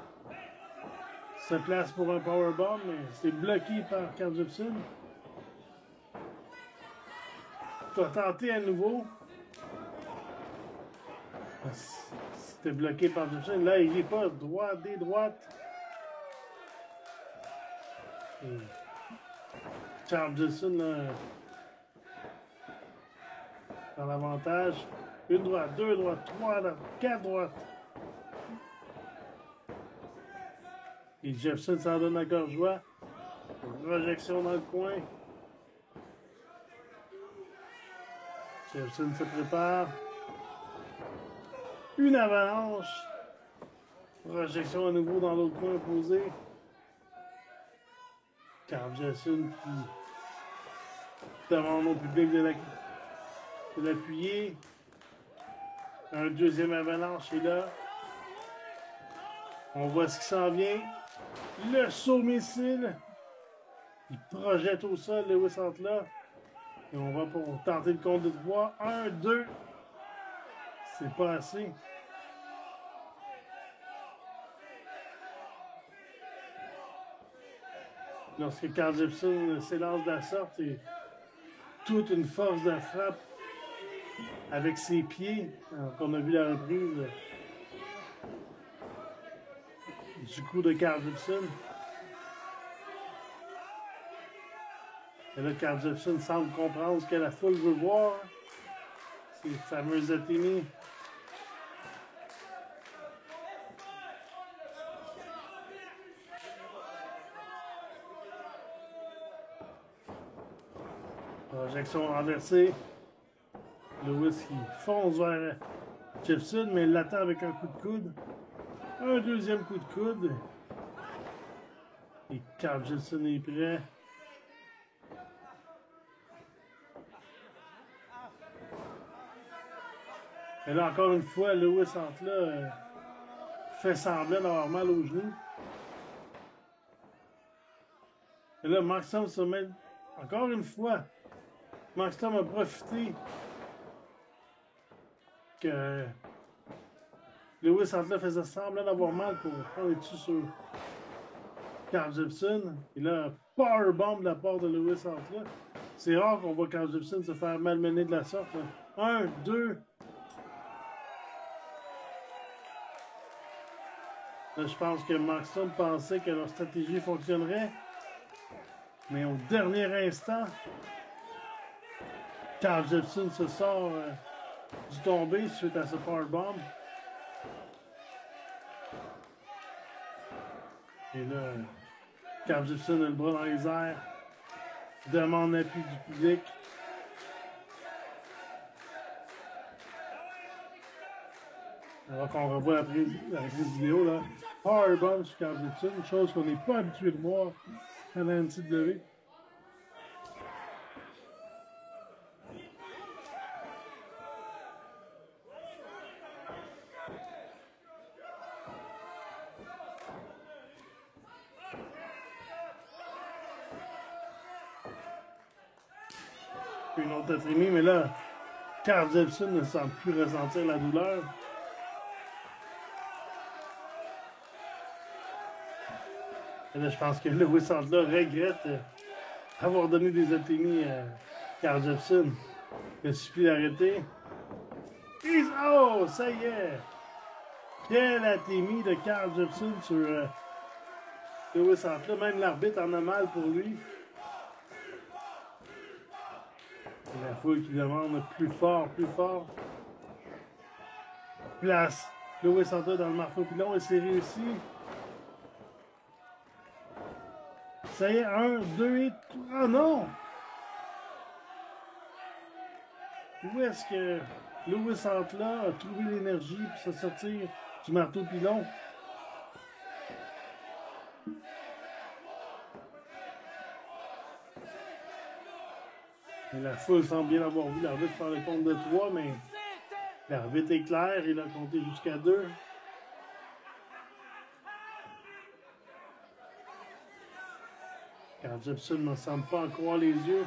Se place pour un powerbomb, mais c'est bloqué par Carl Jepson. Il va tenter à nouveau. C'était bloqué par Jepson. Là, il n'est pas droit des droites. Carl Jepson, là, dans l'avantage. Une droite, deux droites, trois droites, quatre droites. Et Jepson s'en donne encore joie. Projection dans le coin. Jepson se prépare. Une avalanche. Projection à nouveau dans l'autre coin opposé. Carl Jepson qui demande au public de l'appuyer. Un deuxième avalanche est là. On voit ce qui s'en vient. Le saut missile. Il projette au sol Lewis Adler. Et on va pour tenter le compte de 3. 1, 2. C'est pas assez. Lorsque Carl Jepson s'élance de la sorte, et toute une force de frappe avec ses pieds, qu'on a vu la reprise du coup de Carl Jepson. Et là, Carl Jepson semble comprendre ce que la foule veut voir. Ces fameux athénées. Projection renversée. Lewis qui fonce vers Jepson, mais il l'attend avec un coup de coude. Un deuxième coup de coude. Et Carl Jepson est prêt. Et là, encore une fois, Lewis Adler fait semblant d'avoir mal aux genoux. Et là, Maxim se met encore une fois. Maxim a profité que Lewis Adler faisait semblant d'avoir mal pour prendre dessus sur Carl Jepson. Et là, powerbomb de la part de Lewis Adler. C'est rare qu'on voit Carl Jepson se faire malmener de la sorte. Là. 1, 2. Là, je pense que Maxim pensait que leur stratégie fonctionnerait. Mais au dernier instant, Carl Jepson se sort du tombé suite à ce powerbomb. Et là, Carl Gibson a le bras dans les airs, demande l'appui du public. Alors qu'on revoit la prise vidéo, là, Powerbomb sur Carl Gibson, une chose qu'on n'est pas habitué de voir à la NCW. Une autre trimée, mais là, Carl Gibson ne semble plus ressentir la douleur. Et là, je pense que Lewis Sandler regrette avoir donné des atténues à Carl Gibson. Il suffit d'arrêter. Oh, ça y est! Quelle attémie de Carl Gibson sur Lewis Sandler. Même l'arbitre en a mal pour lui. Et la foule qui demande plus fort, plus fort. Place Lewis Sandler dans le marteau pilon et c'est réussi. Ça y est, 1, 2 et 3. Ah non! Où est-ce que Lewis Sandler a trouvé l'énergie pour se sortir du marteau pilon? Et la foule semble bien avoir vu l'arbitre faire le compte de 3, mais l'arbitre est clair, il a compté jusqu'à 2. Carl Gibson ne semble pas en croire les yeux.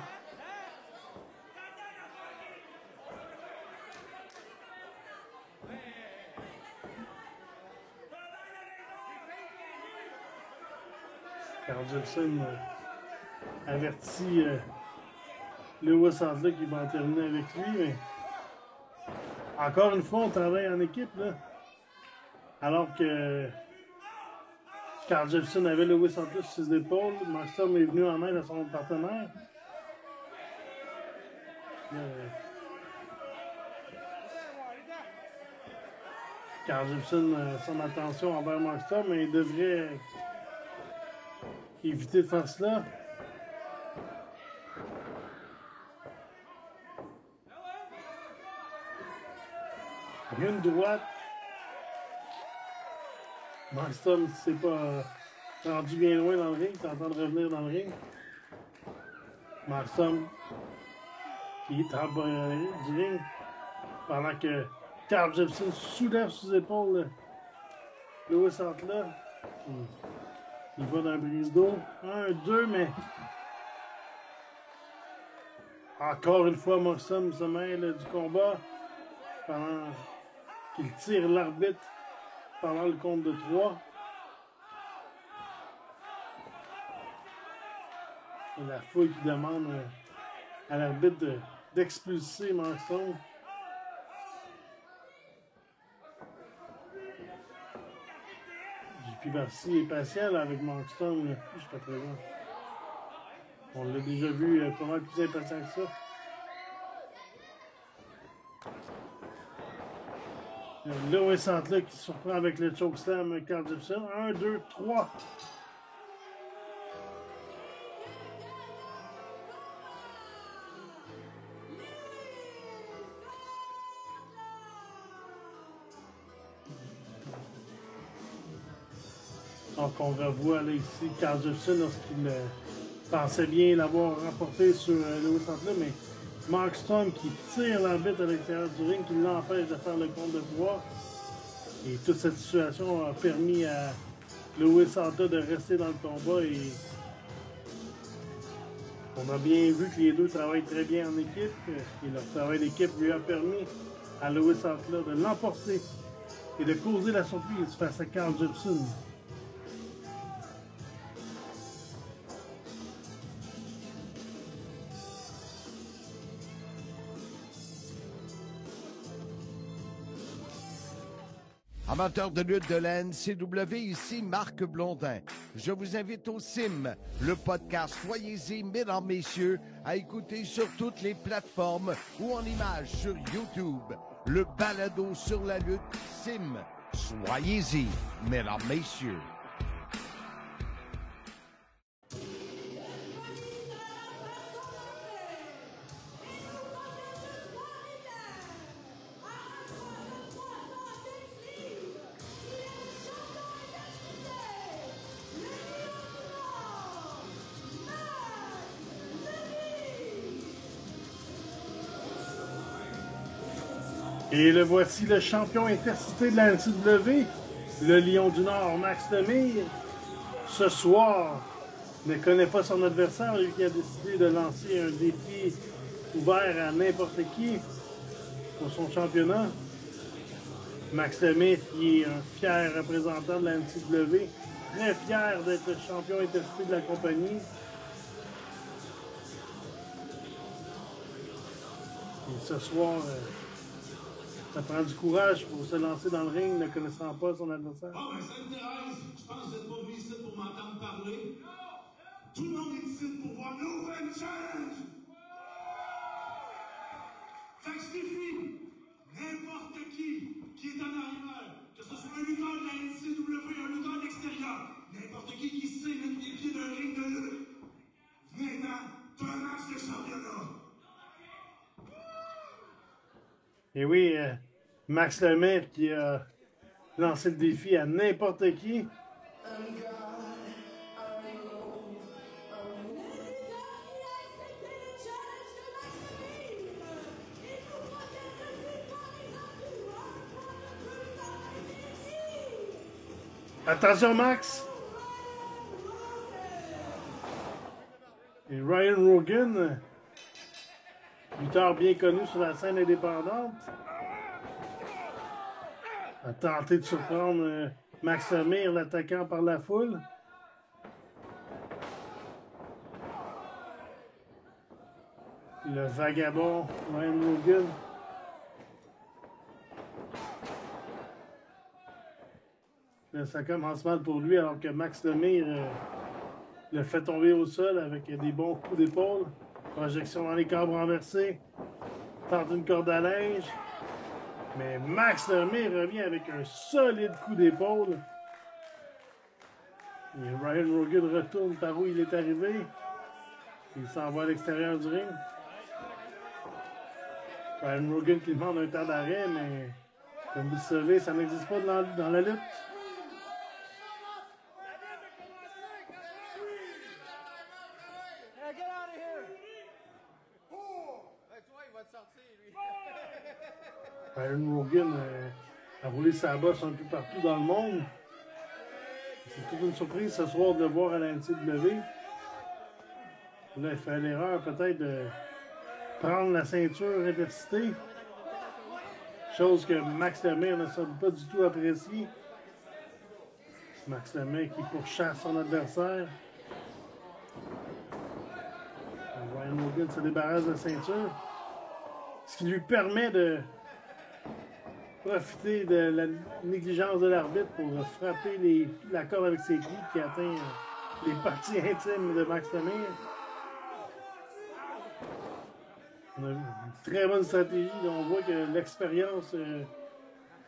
Carl Gibson avertit Lewis Sandler qui va en terminer avec lui, mais encore une fois, on travaille en équipe, là. Alors que Carl Gibson avait Lewis Sandler sur ses épaules, Mark Storm est venu en aide à son partenaire. Carl Gibson a son attention envers Mark Storm, mais il devrait éviter de faire cela. Une droite. Mark Storm s'est pas rendu bien loin dans le ring, il est en train de revenir dans le ring. Mark Storm qui est en bas du ring pendant que Carl Gibson soulève ses épaules Lewis Sandler. Il va dans un brise d'eau. 1, 2, mais encore une fois, Mark Storm se mêle du combat pendant qu'il tire l'arbitre pendant le compte de 3. Et la foule qui demande à l'arbitre d'expulser Mark Storm. JP Barcy est patient avec Mark Storm jusqu'à présent. On l'a déjà vu pas mal plus impatient que ça. Lewis Sandler qui surprend avec le chokeslam Carl Gibson. 1, 2, 3. Donc on revoit là ici Carl Gibson lorsqu'il pensait bien l'avoir remporté sur Lewis Sandler, mais Mark Storm qui tire l'arbitre à l'extérieur du ring, qui l'empêche de faire le compte de 3. Et toute cette situation a permis à Lewis Sandler de rester dans le combat. Et on a bien vu que les deux travaillent très bien en équipe. Et leur travail d'équipe lui a permis à Lewis Sandler de l'emporter et de causer la surprise face à Carl Gibson. Amateurs de lutte de la NCW, ici Marc Blondin. Je vous invite au CIM, le podcast Soyez-y, mesdames, messieurs, à écouter sur toutes les plateformes ou en images sur YouTube. Le balado sur la lutte CIM. Soyez-y, mesdames, messieurs. Et le voici, le champion intercité de la NCW, le Lion du Nord, Max Lemire. Ce soir, ne connaît pas son adversaire, lui qui a décidé de lancer un défi ouvert à n'importe qui pour son championnat. Max Lemire, qui est un fier représentant de la NCW, très fier d'être le champion intercité de la compagnie. Et ce soir, ça prend du courage pour se lancer dans le ring ne connaissant pas son adversaire. Bon, ben, Sainte-Thérèse, je pense que vous n'êtes pas venu ici pour m'entendre parler. Tout le monde est ici pour voir l'Open Challenge. Fait que je défie n'importe qui est en arrière, que ce soit un lutteur de la NCW, un lutteur de l'extérieur, n'importe qui sait mettre les pieds d'un ring de lutte. Maintenant, t'as un match de championnat. Et oui, Max Lemire qui a lancé le défi à n'importe qui. Attention Max! Et Ryan Rogan, lutteur bien connu sur la scène indépendante, a tenté de surprendre Max Lemire, l'attaquant par la foule. Le vagabond Ryan Rogan. Là, ça commence mal pour lui alors que Max Lemire le fait tomber au sol avec des bons coups d'épaule. Projection dans les câbles renversés. Tente une corde à linge. Mais Max Lemire revient avec un solide coup d'épaule. Et Ryan Rogan retourne par où il est arrivé. Il s'en va à l'extérieur du ring. Ryan Rogan qui demande un temps d'arrêt, mais comme vous le savez, ça n'existe pas dans la lutte. Ryan Rogan a roulé sa bosse un peu partout dans le monde. C'est toute une surprise ce soir de le voir à la NCW. Là, il fait l'erreur peut-être de prendre la ceinture intercité. Chose que Max Lemire ne semble pas du tout apprécier. Max Lemire qui pourchasse son adversaire. Ryan Rogan se débarrasse de la ceinture. Ce qui lui permet de profiter de la négligence de l'arbitre pour frapper la corde avec ses coups qui atteint les parties intimes de Max Lemire. On a une très bonne stratégie. On voit que l'expérience de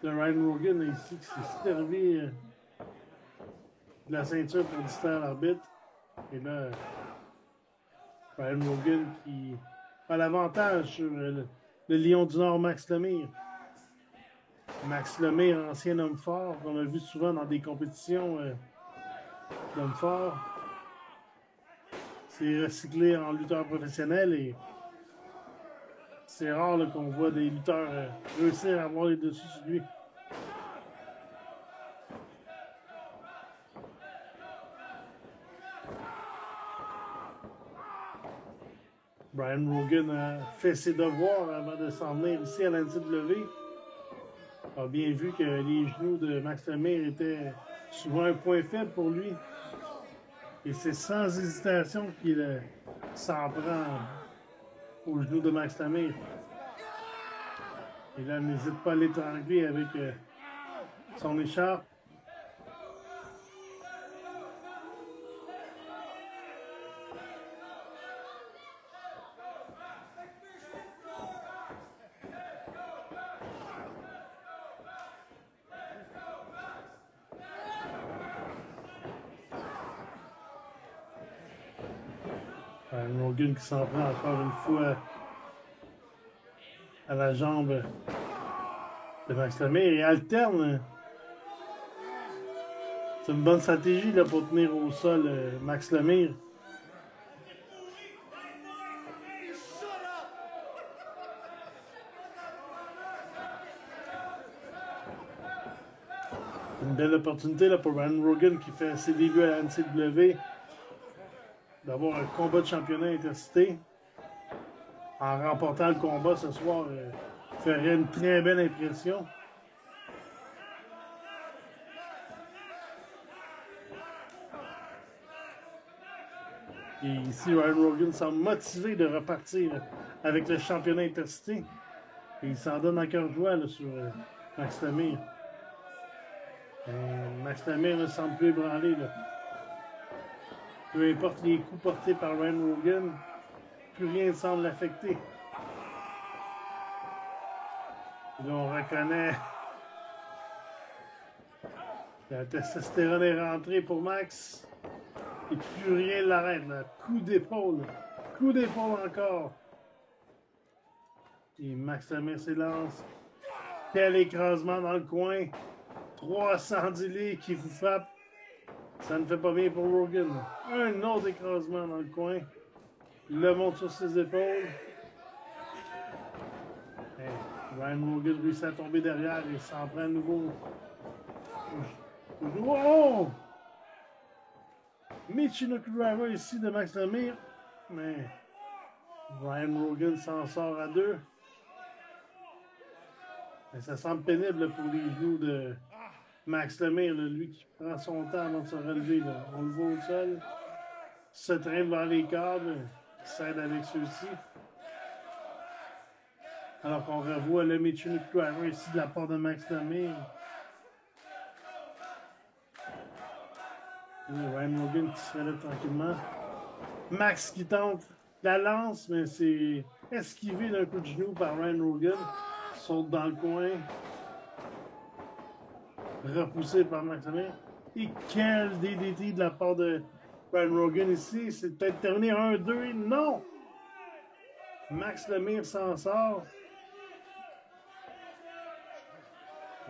Ryan Rogan ici qui s'est servi de la ceinture pour distraire l'arbitre. Et là, Ryan Rogan qui a l'avantage sur le Lion du Nord, Max Lemire. Max Lemire, ancien homme fort, qu'on a vu souvent dans des compétitions d'hommes forts. C'est recyclé en lutteur professionnel et c'est rare qu'on voit des lutteurs réussir à avoir les dessus sur lui. Brian Rogan a fait ses devoirs avant de s'en venir ici à la NCW. A bien vu que les genoux de Max Lemire étaient souvent un point faible pour lui. Et c'est sans hésitation qu'il s'en prend aux genoux de Max Lemire. Et là, il n'hésite pas à l'étrangler avec son écharpe. Rogan qui s'en prend encore une fois à la jambe de Max Lemire et alterne. C'est une bonne stratégie là, pour tenir au sol Max Lemire. Une belle opportunité là, pour Ryan Rogan qui fait ses débuts à la NCW d'avoir un combat de championnat intercité. En remportant le combat ce soir, ferait une très belle impression. Et ici, Ryan Rogan semble motivé de repartir avec le championnat intercité. Et il s'en donne à cœur joie là, sur Max Lemire. Max Lemire ne semble plus ébranlé. Là. Peu importe les coups portés par Ryan Rogan, plus rien ne semble l'affecter. Là, on reconnaît la testostérone est rentrée pour Max. Et plus rien ne l'arrête. Coup d'épaule. Coup d'épaule encore. Et Max Lemire s'élance. Quel écrasement dans le coin. 310 livres qui vous frappe. Ça ne fait pas bien pour Rogan. Un autre écrasement dans le coin. Il le monte sur ses épaules. Et Ryan Rogan réussit à tomber derrière et s'en prend à nouveau. Wow! Michinoku Driver ici de Max Lemire. Mais Ryan Rogan s'en sort à deux. Mais ça semble pénible pour les genoux de Max Lemire, lui qui prend son temps avant de se relever. Là. On le voit au sol, se traîne vers les câbles, s'aide avec ceux-ci. Alors qu'on revoit le Michinoku Driver ici de la part de Max Lemire. Ryan Rogan qui se relève tranquillement. Max qui tente la lance, mais c'est esquivé d'un coup de genou par Ryan Rogan. Saute dans le coin. Repoussé par Max Lemire. Et quel DDT de la part de Ryan Rogan ici. C'est peut-être terminé 1-2. Non! Max Lemire s'en sort.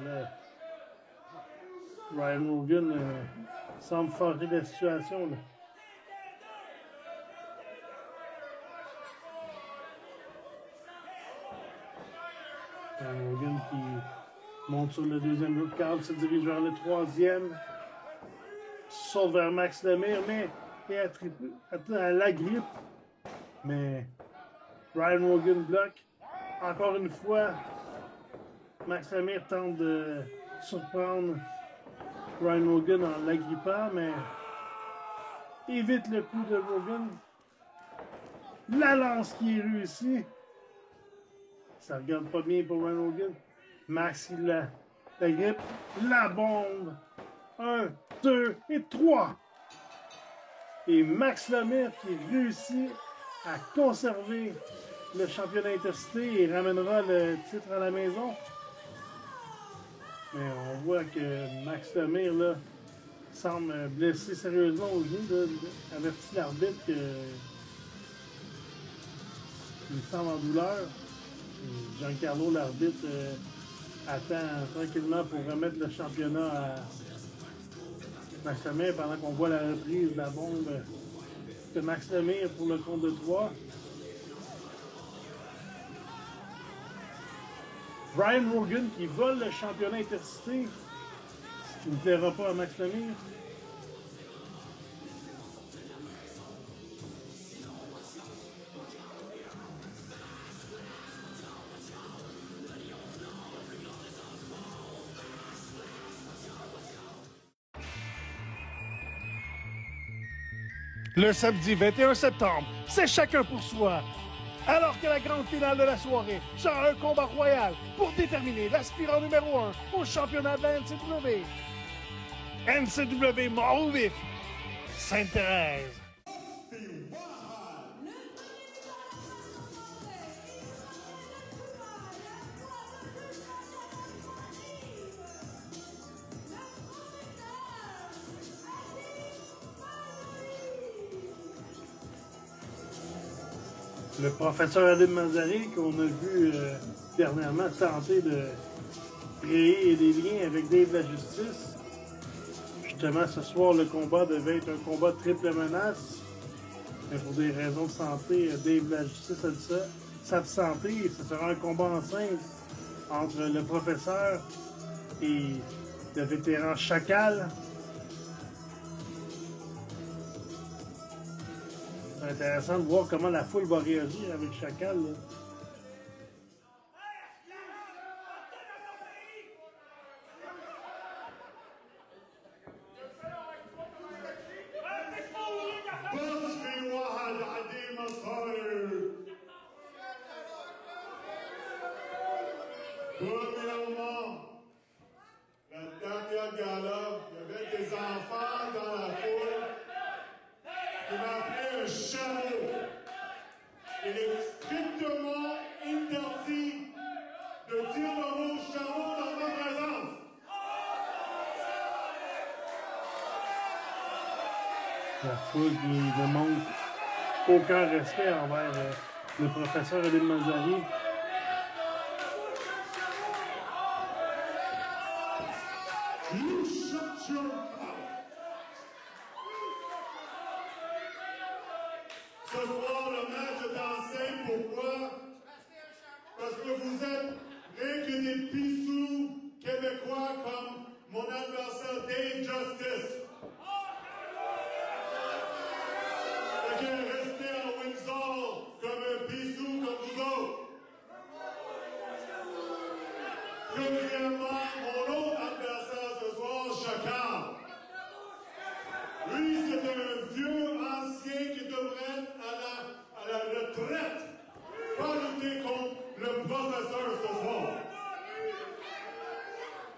Là, Ryan Rogan semble forger la situation. Là. Ryan Rogan qui monte sur le deuxième route. Carl se dirige vers le troisième. Saute vers Max Lemire, mais elle la grippe. Mais Ryan Rogan bloque. Encore une fois, Max Lemire tente de surprendre Ryan Rogan en l'agrippant, mais évite le coup de Rogan. La lance qui est réussie. Ça regarde pas bien pour Ryan Rogan. Max, il la grippe. La bombe. 1, 2 et 3. Et Max Lemire qui réussit à conserver le championnat intercité et ramènera le titre à la maison. Mais on voit que Max Lemire là, semble blessé sérieusement au genou. Avertit l'arbitre qu'il semble en douleur. Et Giancarlo, l'arbitre, attend tranquillement pour remettre le championnat à Max Lemire pendant qu'on voit la reprise de la bombe de Max Lemire pour le compte de 3. Ryan Rogan qui vole le championnat intercité, ce qui ne plaira pas à Max Lemire. Le samedi 21 septembre, c'est chacun pour soi. Alors que la grande finale de la soirée sera un combat royal pour déterminer l'aspirant numéro 1 au championnat de la NCW. NCW mort ou vif, Sainte-Thérèse. Le professeur Adim Manzari, qu'on a vu dernièrement tenter de créer des liens avec Dave la Justice. Justement, ce soir, le combat devait être un combat de triple menace. Mais pour des raisons de santé, Dave la Justice a dit ça. S'absenter, et ce sera un combat en 5 entre le professeur et le vétéran Chacal. C'est intéressant de voir comment la foule va réagir avec Chacal. Là. Premièrement, la dernière gala, il y avait des enfants dans la foule qui m'appelaient un chameau. Il est strictement interdit de dire le mot chameau dans ma présence. La foule qui ne manque aucun respect envers le professeur Alim Mazari. You shut your mouth. Ce soir, le match est dansé. Pourquoi? Parce que vous êtes rien que des pissous québécois comme mon adversaire Dave Justice. Fait que restez à Windsor comme un pissou comme vous autres. Premièrement, mon autre adversaire ce soir, Chacal. Lui, c'est un vieux ancien qui devrait être à la retraite. Pas lutter contre le professeur ce soir.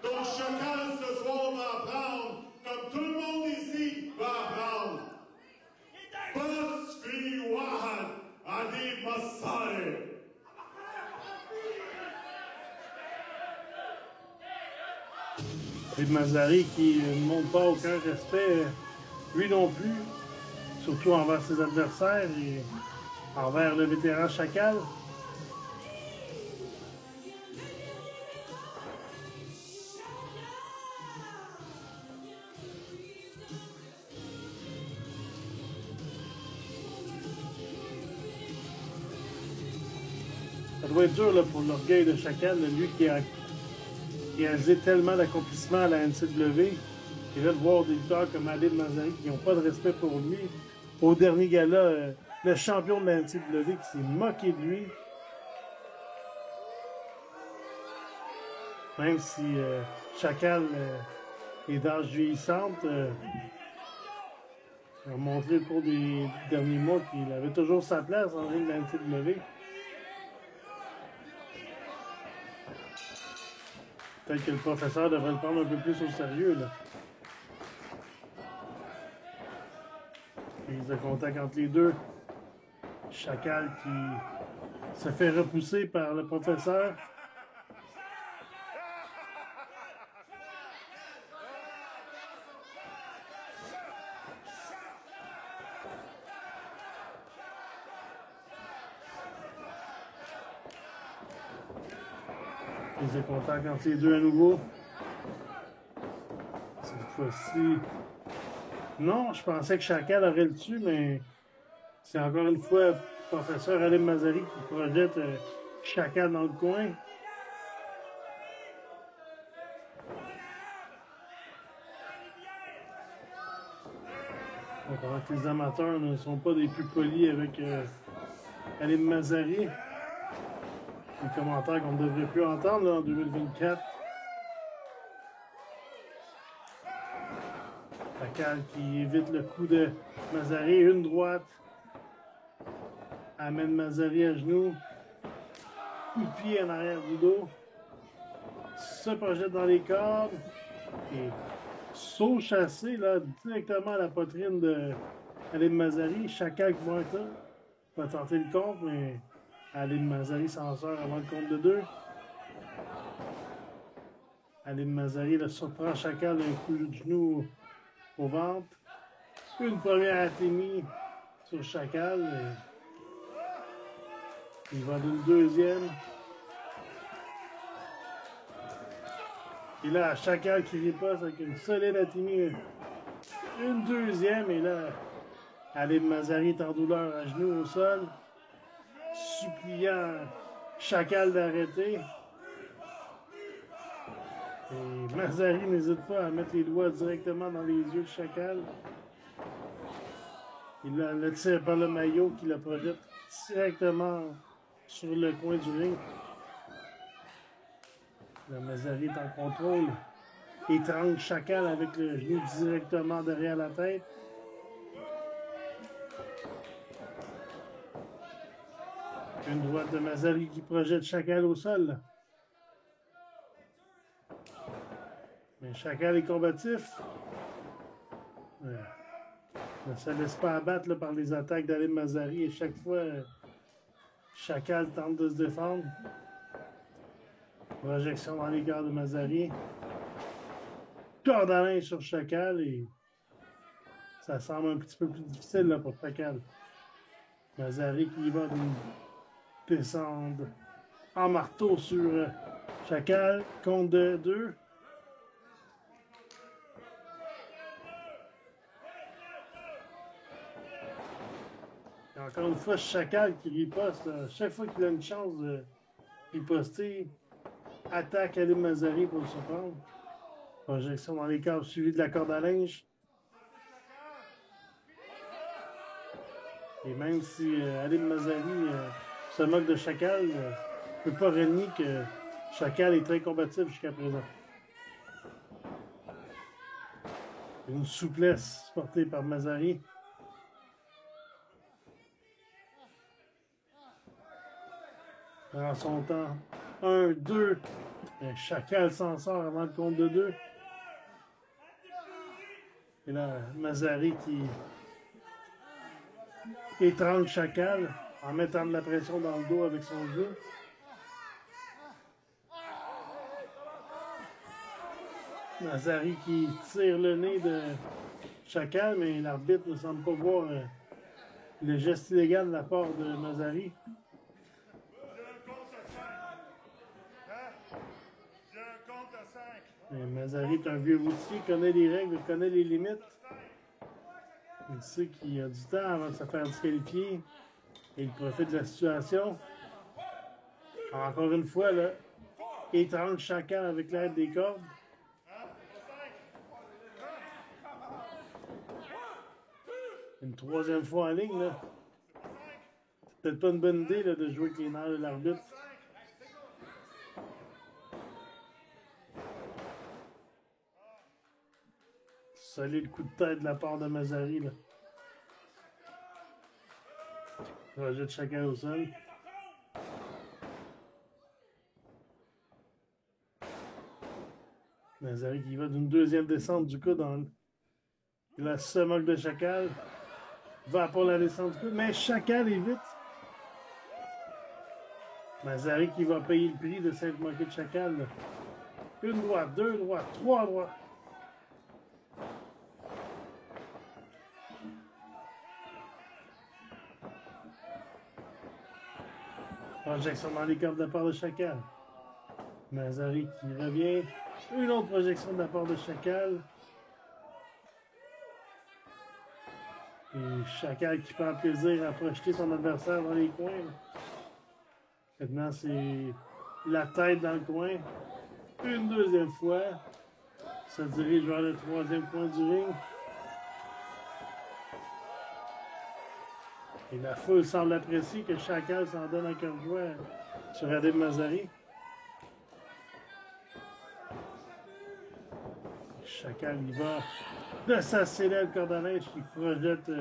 Donc Chacal ce soir va apprendre, comme tout le monde ici va apprendre. Bas fi wahad adi masare. Alim Mazari qui ne montre pas aucun respect, lui non plus, surtout envers ses adversaires et envers le vétéran Chacal. Ça doit être dur là, pour l'orgueil de Chacal, lui qui a réalisé tellement d'accomplissements à la NCW. Et là, de voir des lutteurs comme Alim Mazari qui n'ont pas de respect pour lui. Au dernier gala, le champion de la NCW qui s'est moqué de lui. Même si Chacal est d'âge vieillissante, il a montré au cours des derniers mois qu'il avait toujours sa place en ring de la NCW. Peut-être que le professeur devrait le prendre un peu plus au sérieux, là. Prise de contact entre les deux. Chacal qui se fait repousser par le professeur. Prise de contact entre les deux à nouveau. Cette fois-ci. Non, je pensais que Chacal aurait le dessus, mais c'est encore une fois le professeur Alim Mazari qui projette Chacal dans le coin. Donc, pendant que les amateurs ne sont pas des plus polis avec Alim Mazari. Les commentaires qu'on ne devrait plus entendre là, en 2024. Chacal qui évite le coup de Mazari. Une droite. Amène Mazari à genoux. Coup de pied en arrière du dos. Se projette dans les cordes. Et saut chassé là, directement à la poitrine de Alim Mazari. Chacal qui va tenter le compte, mais Alim Mazari s'en sort avant le compte de 2. Alim Mazari le surprend Chacal d'un coup de genou au ventre. Une première atémie sur Chacal. Il va d'une deuxième. Et là, Chacal qui riposte avec une solide atémie. Une deuxième. Et là, Alim Mazari est en douleur à genoux au sol. Suppliant Chacal d'arrêter. Et Mazari n'hésite pas à mettre les doigts directement dans les yeux de Chacal. Il le tire par le maillot qui le projette directement sur le coin du ring. Le Mazari est en contrôle. Étrangle Chacal avec le genou directement derrière la tête. Une droite de Mazari qui projette Chacal au sol. Mais Chacal est combatif. Ne se laisse pas abattre là, par les attaques d'Alim Mazari et chaque fois, Chacal tente de se défendre. Projection dans les gardes de Mazari. Corde à linge sur Chacal et ça semble un petit peu plus difficile là, pour Chacal. Mazari qui va d'une descendre en marteau sur Chacal, compte de 2. Et encore une fois, Chacal qui riposte. Chaque fois qu'il a une chance de riposter, attaque Alim Mazari pour le surprendre. Projection dans les câbles suivi de la corde à linge. Et même si Alim Mazari se moque de Chacal, ne peut pas renier que Chacal est très combatif jusqu'à présent. Une souplesse portée par Mazari. Prend son temps. 1, 2. Chacal s'en sort avant le compte de 2. Et là, Mazari qui étrangle Chacal en mettant de la pression dans le dos avec son genou. Mazari qui tire le nez de Chacal, mais l'arbitre ne semble pas voir le geste illégal de la part de Mazari. Et Mazari est un vieux routier, connaît les règles, connaît les limites. Il sait qu'il y a du temps avant de se faire disqualifier. Et il profite de la situation. Encore une fois, là, étrangle Chacal avec l'aide des cordes. Une troisième fois en ligne, là. C'est peut-être pas une bonne idée là, de jouer avec les nerfs de l'arbitre. Solide coup de tête de la part de Mazari. Là. Rejette Chacal au sol. Mazari qui va d'une deuxième descente du coude dans la se moque de Chacal. Va pour la descente du coude, mais Chacal est vite. Mazari qui va payer le prix de s'être moqué de Chacal. Là. Une droite, deux droites, trois droites. Projection dans les cordes de la part de Chacal. Mazari qui revient. Une autre projection de la part de Chacal. Et Chacal qui prend plaisir à projeter son adversaire dans les coins. Maintenant, c'est la tête dans le coin. Une deuxième fois. Se dirige vers le troisième coin du ring. Et la foule semble apprécier que Chacal s'en donne à cœur joie sur Alim Mazari. Chacal y va de sa célèbre corde à linge qui projette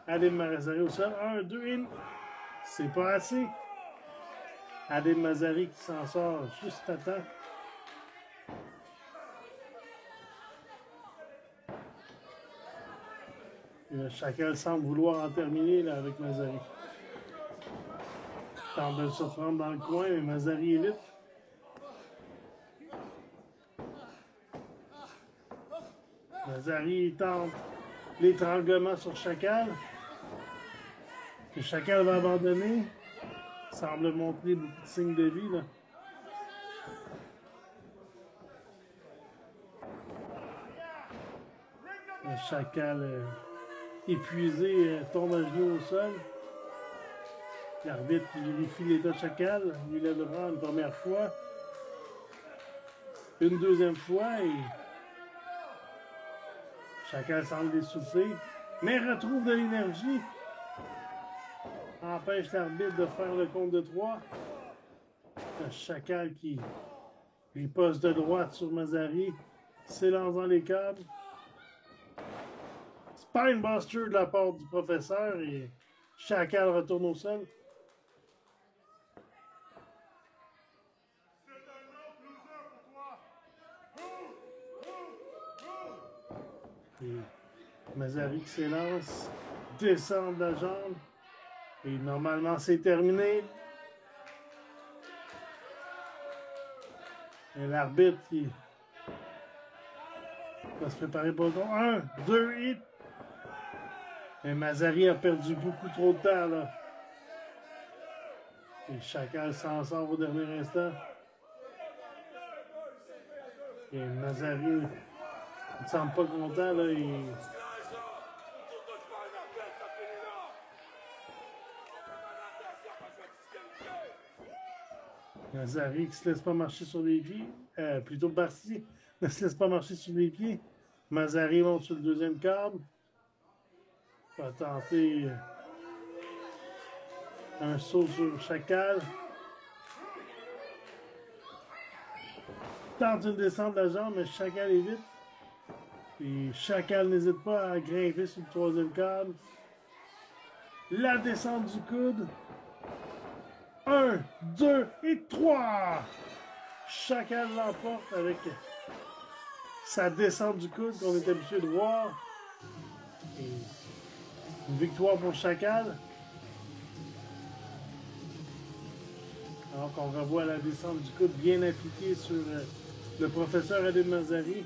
Alim Mazari au sol. 1, 2, et c'est pas assez. Alim Mazari qui s'en sort juste à temps. Chacal semble vouloir en terminer là, avec Mazari. Tente de le surprendre dans le coin, mais Mazari est vite. Mazari tente l'étranglement sur Chacal. Que Chacal va abandonner. Semble montrer beaucoup de signes de vie. Là. Le Chacal épuisé tombe à genoux au sol. L'arbitre vérifie l'état de Chacal. Il lève le bras une première fois. une deuxième fois et Chacal semble essoufflé, mais retrouve de l'énergie. Empêche l'arbitre de faire le compte de 3. Chacal qui les poste de droite sur Mazari, s'élance dans les câbles. Spinebuster de la part du professeur et Chacal retourne au sol. Et Mazari qui s'élance, descend de la jambe. Et normalement, c'est terminé. Et l'arbitre qui va se préparer pour le compte. 1, 2, hit. Et Mazari a perdu beaucoup trop de temps, là. Et Chacal s'en sort au dernier instant. Et Mazari ne semble pas content, là. Mazari qui se laisse pas marcher sur les pieds. Plutôt Barcy ne se laisse pas marcher sur les pieds. Mazari monte sur le deuxième câble. Va tenter un saut sur Chacal. Tente une descente de la jambe, mais Chacal évite. Et Chacal n'hésite pas à grimper sur le troisième câble. La descente du coude. 1, 2 et 3! Chacal l'emporte avec sa descente du coude qu'on est habitué de voir. Et une victoire pour Chacal. Alors qu'on revoit la descente du coude bien appliquée sur le professeur Adil Mazari.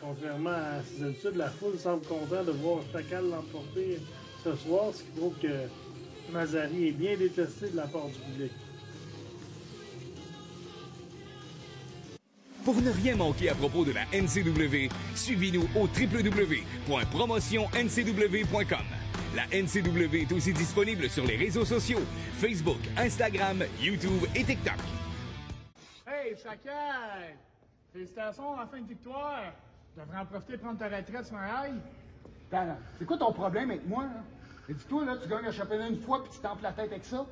Contrairement à ses habitudes, la foule semble contente de voir Chacal l'emporter ce soir, ce qui prouve que Mazari est bien détesté de la part du public. Pour ne rien manquer à propos de la NCW, suivez-nous au www.promotionncw.com. La NCW est aussi disponible sur les réseaux sociaux, Facebook, Instagram, YouTube et TikTok. Hey, Chacal! Félicitations, enfin une victoire! Tu devrais en profiter pour prendre ta retraite sur un rail. Attends, c'est quoi ton problème avec moi, là? Et dis-toi, là, tu gagnes le championnat une fois puis tu t'enfles la tête avec ça.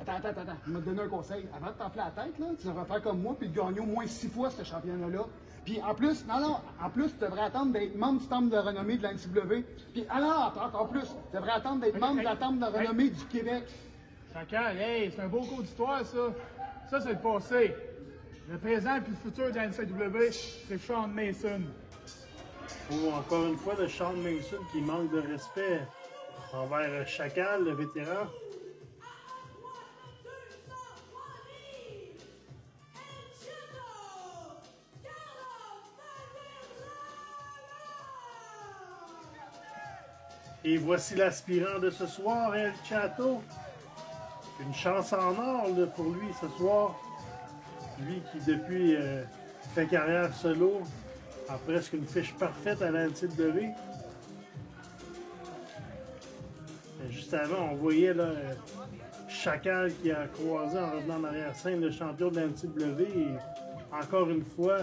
Attends. Je vais te donner un conseil. Avant de t'enfler la tête, là, tu devrais faire comme moi puis gagner au moins 6 fois ce championnat-là. Puis en plus, en plus, tu devrais attendre d'être membre du temple de renommée de la NCW. Puis encore plus, tu devrais attendre d'être membre de la temple de renommée du Québec. Chacal, hey, c'est un beau cours d'histoire, ça. Ça, c'est le passé. Le présent puis le futur de la NCW, c'est Sean Mason. Ou encore une fois, de Sean Mason qui manque de respect envers Chacal, le vétéran. Et voici l'aspirant de ce soir, El Chato. Une chance en or là, pour lui ce soir. Lui qui depuis fait carrière solo a presque une fiche parfaite à la NCW. Juste avant, on voyait là, Chacal qui a croisé en revenant en arrière-scène le champion de la NCW. Et encore une fois,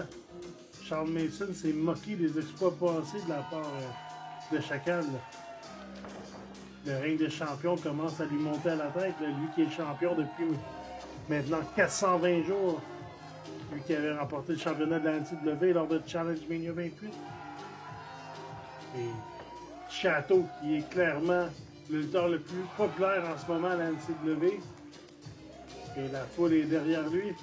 Charles Mason s'est moqué des exploits passés de la part de Chacal. Le règne des champions commence à lui monter à la tête. Là, lui qui est champion depuis maintenant 420 jours. Lui qui avait remporté le championnat de la NCW lors de Challenge Mania 28. Et Chato qui est clairement le lutteur le plus populaire en ce moment à la NCW. Et la foule est derrière lui.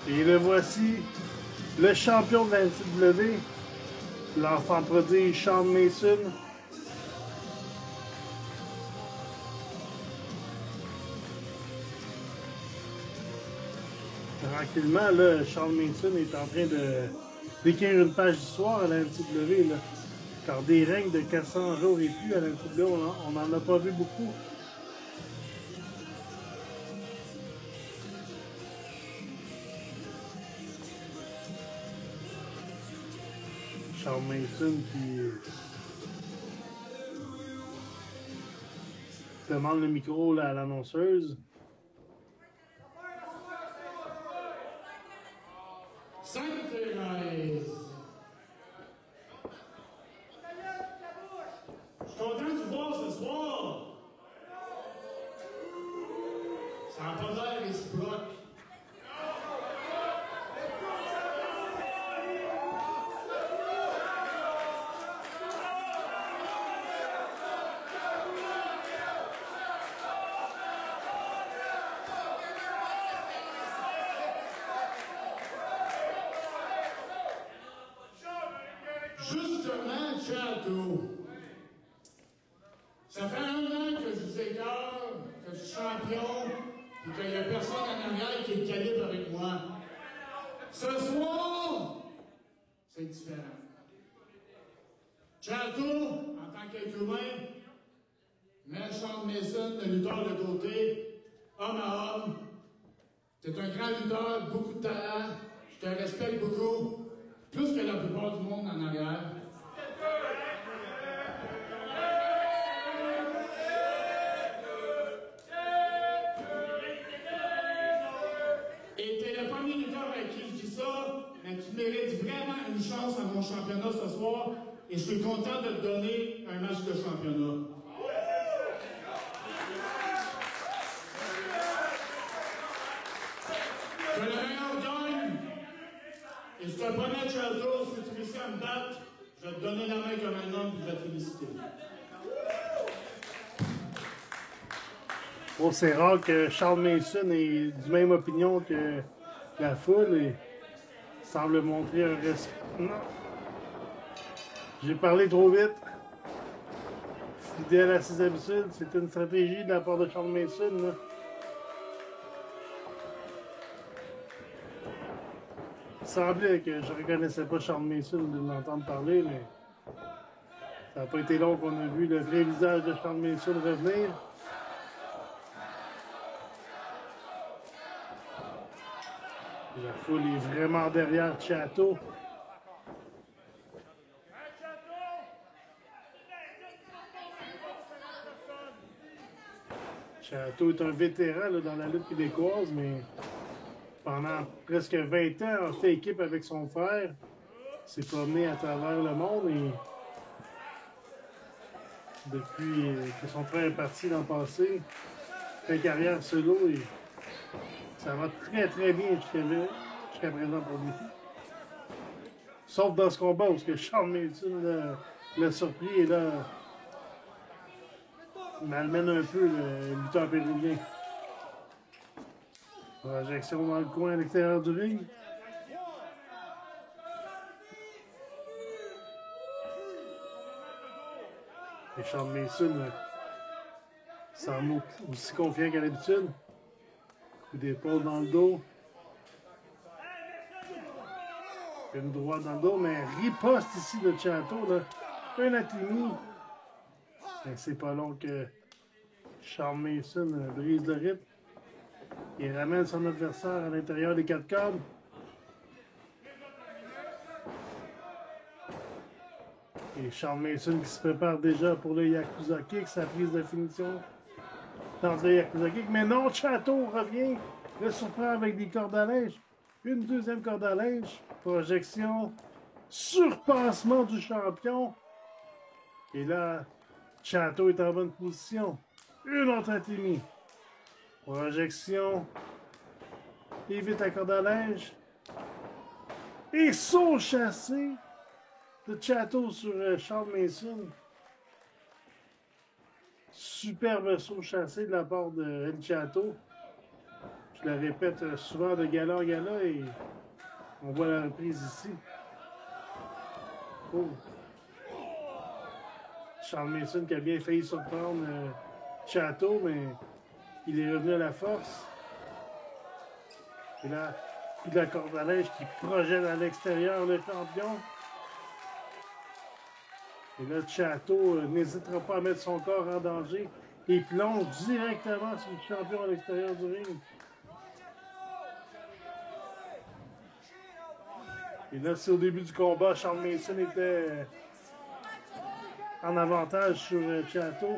Et le voici, le champion de la NCW, l'enfant prodige Sean Mason. Tranquillement, là, Charles Mason est en train d'écrire une page d'histoire à la NCW. Là. Car des règnes de 400 jours et plus à la NCW, on n'en a pas vu beaucoup. Charles Mason qui demande le micro là, à l'annonceuse. Santé, guys! Je suis content de vous voir ce soir! Ça n'a pas l'air réciproque. Justement, Chateau, ça fait 1 an que je vous écarte, que je suis champion, et qu'il n'y a personne en arrière qui est calibre avec moi. Ce soir, c'est différent. Chateau, en tant qu'être humain, met Charles Mason, le lutteur de côté, homme à homme. T'es un grand lutteur, beaucoup de talent, je te respecte beaucoup. Plus que la plupart du monde en arrière. Et t'es le premier lutteur à qui je dis ça, mais tu mérites vraiment une chance à mon championnat ce soir, et je suis content de te donner un match de championnat. Que le meilleur gagne. Et je te promets, Chateau, si tu réussis à me battre, je vais te donner la main comme un homme et je vais te féliciter. Bon, c'est rare que Charles Mason ait du même opinion que la foule et semble montrer un respect. Non. J'ai parlé trop vite. Fidèle à ses habitudes, c'est une stratégie de la part de Charles Mason. Là. Il semblait que je ne reconnaissais pas Charles Mason de l'entendre parler, mais ça n'a pas été long qu'on a vu le vrai visage de Charles Mason revenir. Et la foule est vraiment derrière Chateau. Chateau est un vétéran là, dans la lutte québécoise, mais pendant presque 20 ans, a fait équipe avec son frère. S'est promené à travers le monde et depuis que son frère est parti dans le passé, fait une carrière solo et ça va très très bien jusqu'à présent pour lui. Sauf dans ce combat où Charles Mason l'a surpris et là, il malmène un peu le lutteur péruvien. Projection dans le coin à l'extérieur du ring. Et Charles Mason semble aussi confiant qu'à l'habitude. Coup d'épaule dans le dos. Une droite dans le dos, mais riposte ici de Chateau. Là. Un atimi. Mais c'est pas long que Charles Mason brise le rythme. Il ramène son adversaire à l'intérieur des 4 cordes. Et Charles Mason qui se prépare déjà pour le Yakuza Kick, sa prise de finition dans le Yakuza Kick. Mais non, Chateau revient, le surprend avec des cordes à linge. Une deuxième corde à linge. Projection. Surpassement du champion. Et là, Chateau est en bonne position. Une autre attémie. Projection. Évite la corde à linge. Et saut chassé de Chateau sur Charles Mason. Superbe saut chassé de la part de El Chateau. Je le répète souvent de gala en gala et on voit la reprise ici. Oh. Charles Mason qui a bien failli surprendre Chateau, mais il est revenu à la force. Et là, Coup de la corde à linge qui projette à l'extérieur le champion. Et là, Chateau n'hésitera pas à mettre son corps en danger et plonge directement sur le champion à l'extérieur du ring. Et là, c'est au début du combat, Charles Mason était en avantage sur Chateau.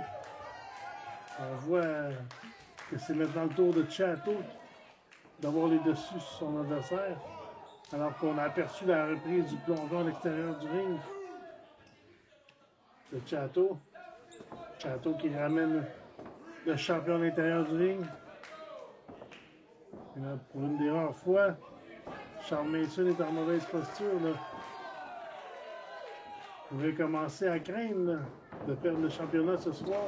On voit que c'est maintenant le tour de Chateau d'avoir les dessus sur son adversaire. Alors qu'on a aperçu la reprise du plongeon à l'extérieur du ring de Chateau. Chateau qui ramène le champion à l'intérieur du ring. Et là, pour une des rares fois, Charles Mason est en mauvaise posture. Là. Il pourrait commencer à craindre là, de perdre le championnat ce soir.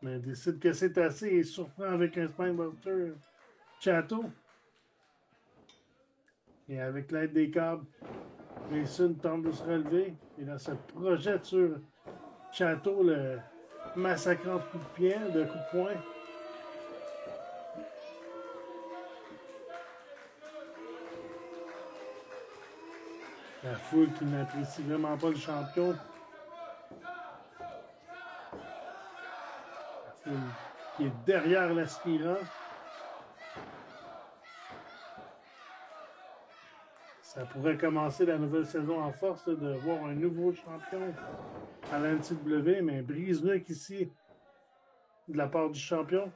Mais il décide que c'est assez et surprend avec un Spinebuster Chateau. Et avec l'aide des câbles, Mason tente de se relever. Et là, se projette sur Chateau, le massacrant de coups de pied, de coups de poing. La foule qui n'apprécie vraiment pas le champion. La foule qui est derrière l'aspirant. Ça pourrait commencer la nouvelle saison en force là, de voir un nouveau champion à la NCW, mais brise-nuque ici de la part du champion.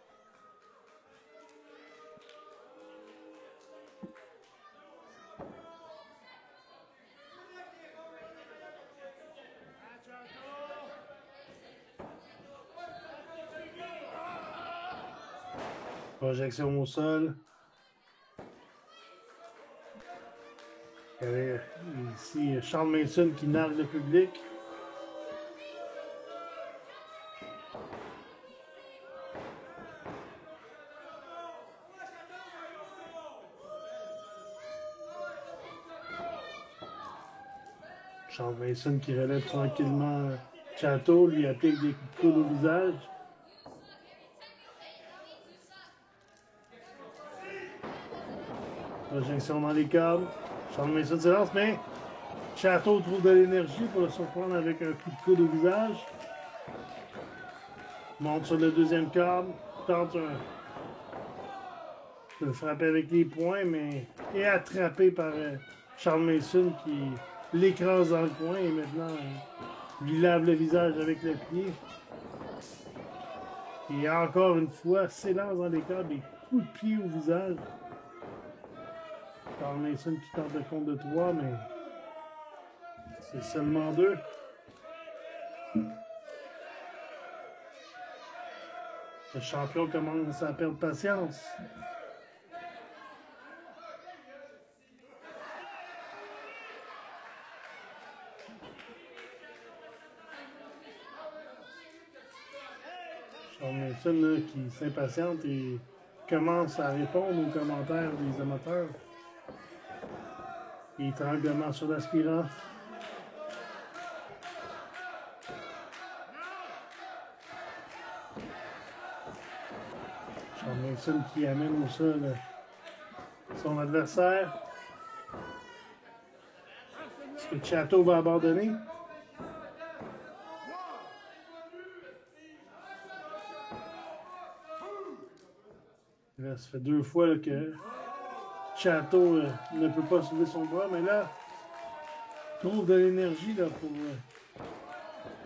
Projection au sol. Il y avait ici Charles Mason qui nargue le public. Charles Mason qui relève tranquillement Chateau, lui applique des coups de coude au visage. Projection dans les câbles. Charles Mason se lance, mais Chateau trouve de l'énergie pour le surprendre avec un coup de coude au visage. Monte sur le deuxième câble. Tente de le frapper avec les poings, mais est attrapé par Charles Mason qui l'écrase dans le coin et maintenant lui lave le visage avec le pied. Et encore une fois, s'élance dans les câbles et coups de pied au visage. Charles Mason qui tente le compte de 3, mais c'est seulement 2. Le champion commence à perdre patience. Charles Mason là, qui s'impatiente et commence à répondre aux commentaires des amateurs. Étranglement sur l'aspirant. Charles Mason qui amène au sol son adversaire. Est-ce que Chateau va abandonner? Là, ça fait 2 fois là, que Chateau ne peut pas soulever son bras, mais là, il trouve de l'énergie là, pour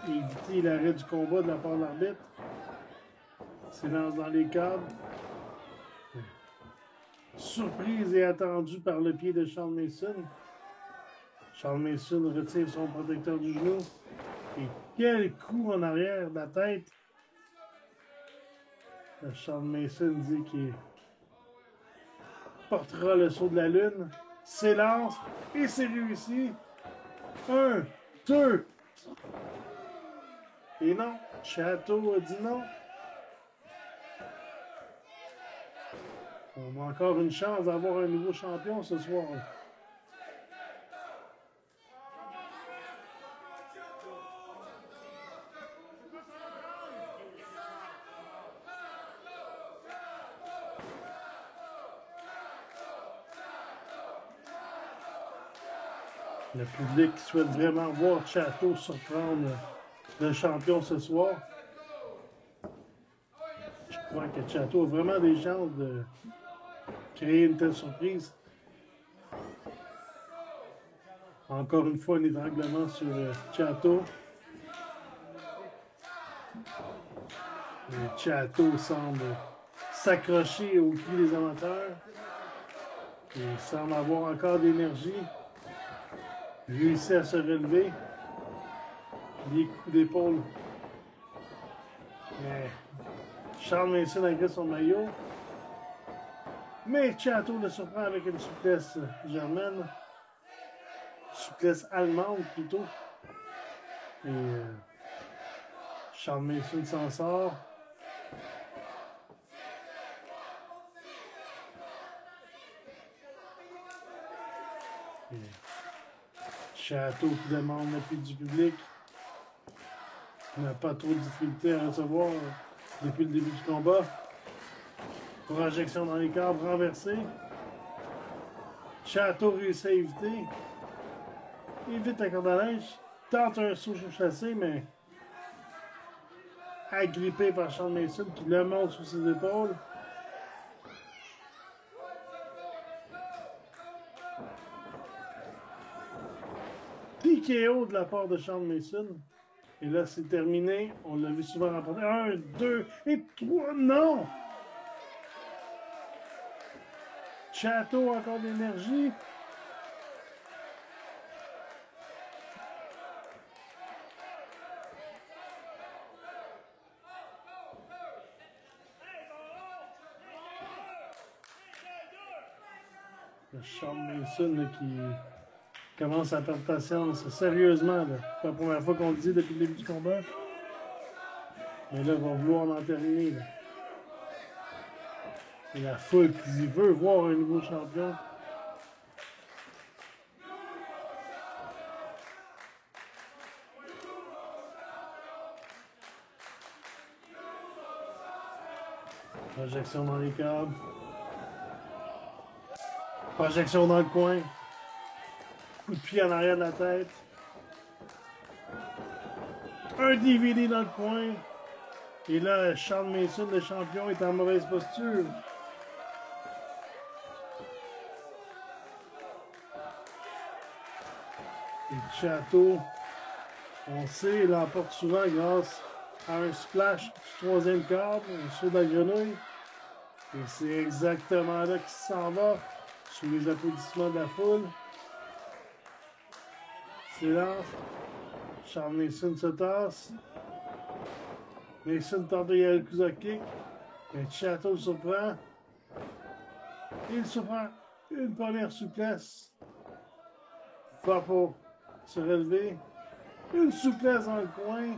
éviter l'arrêt du combat de la part de l'arbitre. S'élance dans les câbles. Surprise et attendue par le pied de Charles Mason. Charles Mason retire son protecteur du genou. Et quel coup en arrière de la tête. Là, Charles Mason dit qu'il portera le saut de la lune, s'élance et c'est réussi. 1, 2. Et non, Chateau a dit non. On a encore une chance d'avoir un nouveau champion ce soir. Le public souhaite vraiment voir Chateau surprendre le champion ce soir. Je crois que Chateau a vraiment des chances de créer une telle surprise. Encore une fois, un étranglement sur Chateau. Et Chateau semble s'accrocher au cri des amateurs. Il semble avoir encore d'énergie. Il réussit à se relever. Des coups d'épaule. Mais Charles Mason agresse son maillot. Mais Chateau le surprend avec une souplesse germaine. Souplesse allemande plutôt. Et Charles Mason s'en sort. Et Chateau qui demande l'appui du public. Il n'a pas trop de difficulté à recevoir depuis le début du combat. Projection dans les câbles renversée. Chateau réussit à éviter. Évite la corde à linge. Tente un saut chassé, mais agrippé par Charles Mason qui le monte sur ses épaules. TKO de la part de Charles Mason. Et là, c'est terminé. On l'a vu souvent remporter. 1, 2 et 3. Non! Chateau, encore d'énergie. Le Charles Mason là, qui commence à perdre patience sérieusement. C'est pas la première fois qu'on le dit depuis le début du combat. Mais là, il va vouloir en terminer. Là. C'est la foule qui veut voir un nouveau champion. Projection dans les câbles. Projection dans le coin. Coup de pied en arrière de la tête. Un DVD dans le coin. Et là, Charles Mason, le champion, est en mauvaise posture. Et Chateau, on sait, il l'emporte souvent grâce à un splash du troisième câble, un saut de la grenouille. Et c'est exactement là qu'il s'en va, sous les applaudissements de la foule. Silence. Charles Mason se tasse. Mason tente de y aller le coup de kick. Mais Chateau le surprend. Il surprend une première souplesse. Va pour se relever. Une souplesse dans le coin.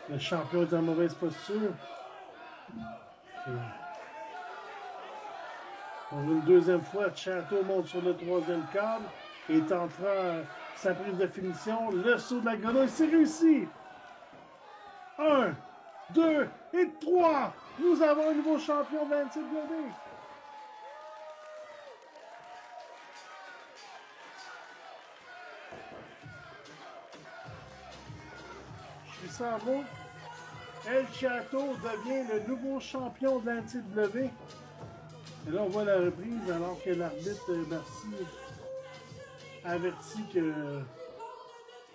Le champion est en mauvaise posture. On voit une deuxième fois, Chateau monte sur le troisième câble et tentera sa prise de finition. Le saut de la grenouille, c'est réussi! 1, 2 et 3! Nous avons un nouveau champion de la NCW! Je suis sans mots. El Chateau devient le nouveau champion de la NCW. Et là, on voit la reprise alors que l'arbitre Barcy avertit que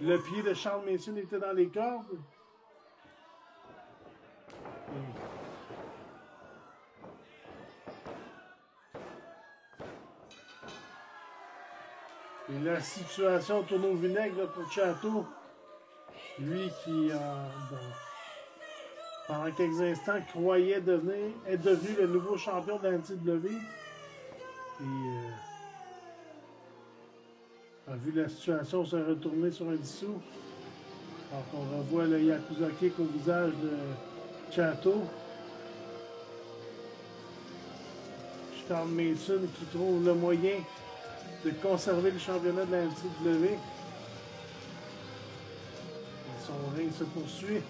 le pied de Charles Mason était dans les cordes. Et la situation tourne au vinaigre là, pour Chateau. Lui qui, pendant quelques instants, croyait être devenu le nouveau champion de la NCW. Et a vu la situation se retourner sur un dissous. Alors qu'on revoit le Yakuza Kick au visage de Chateau. Charles Mason qui trouve le moyen de conserver le championnat de la NCW. Son règne se poursuit.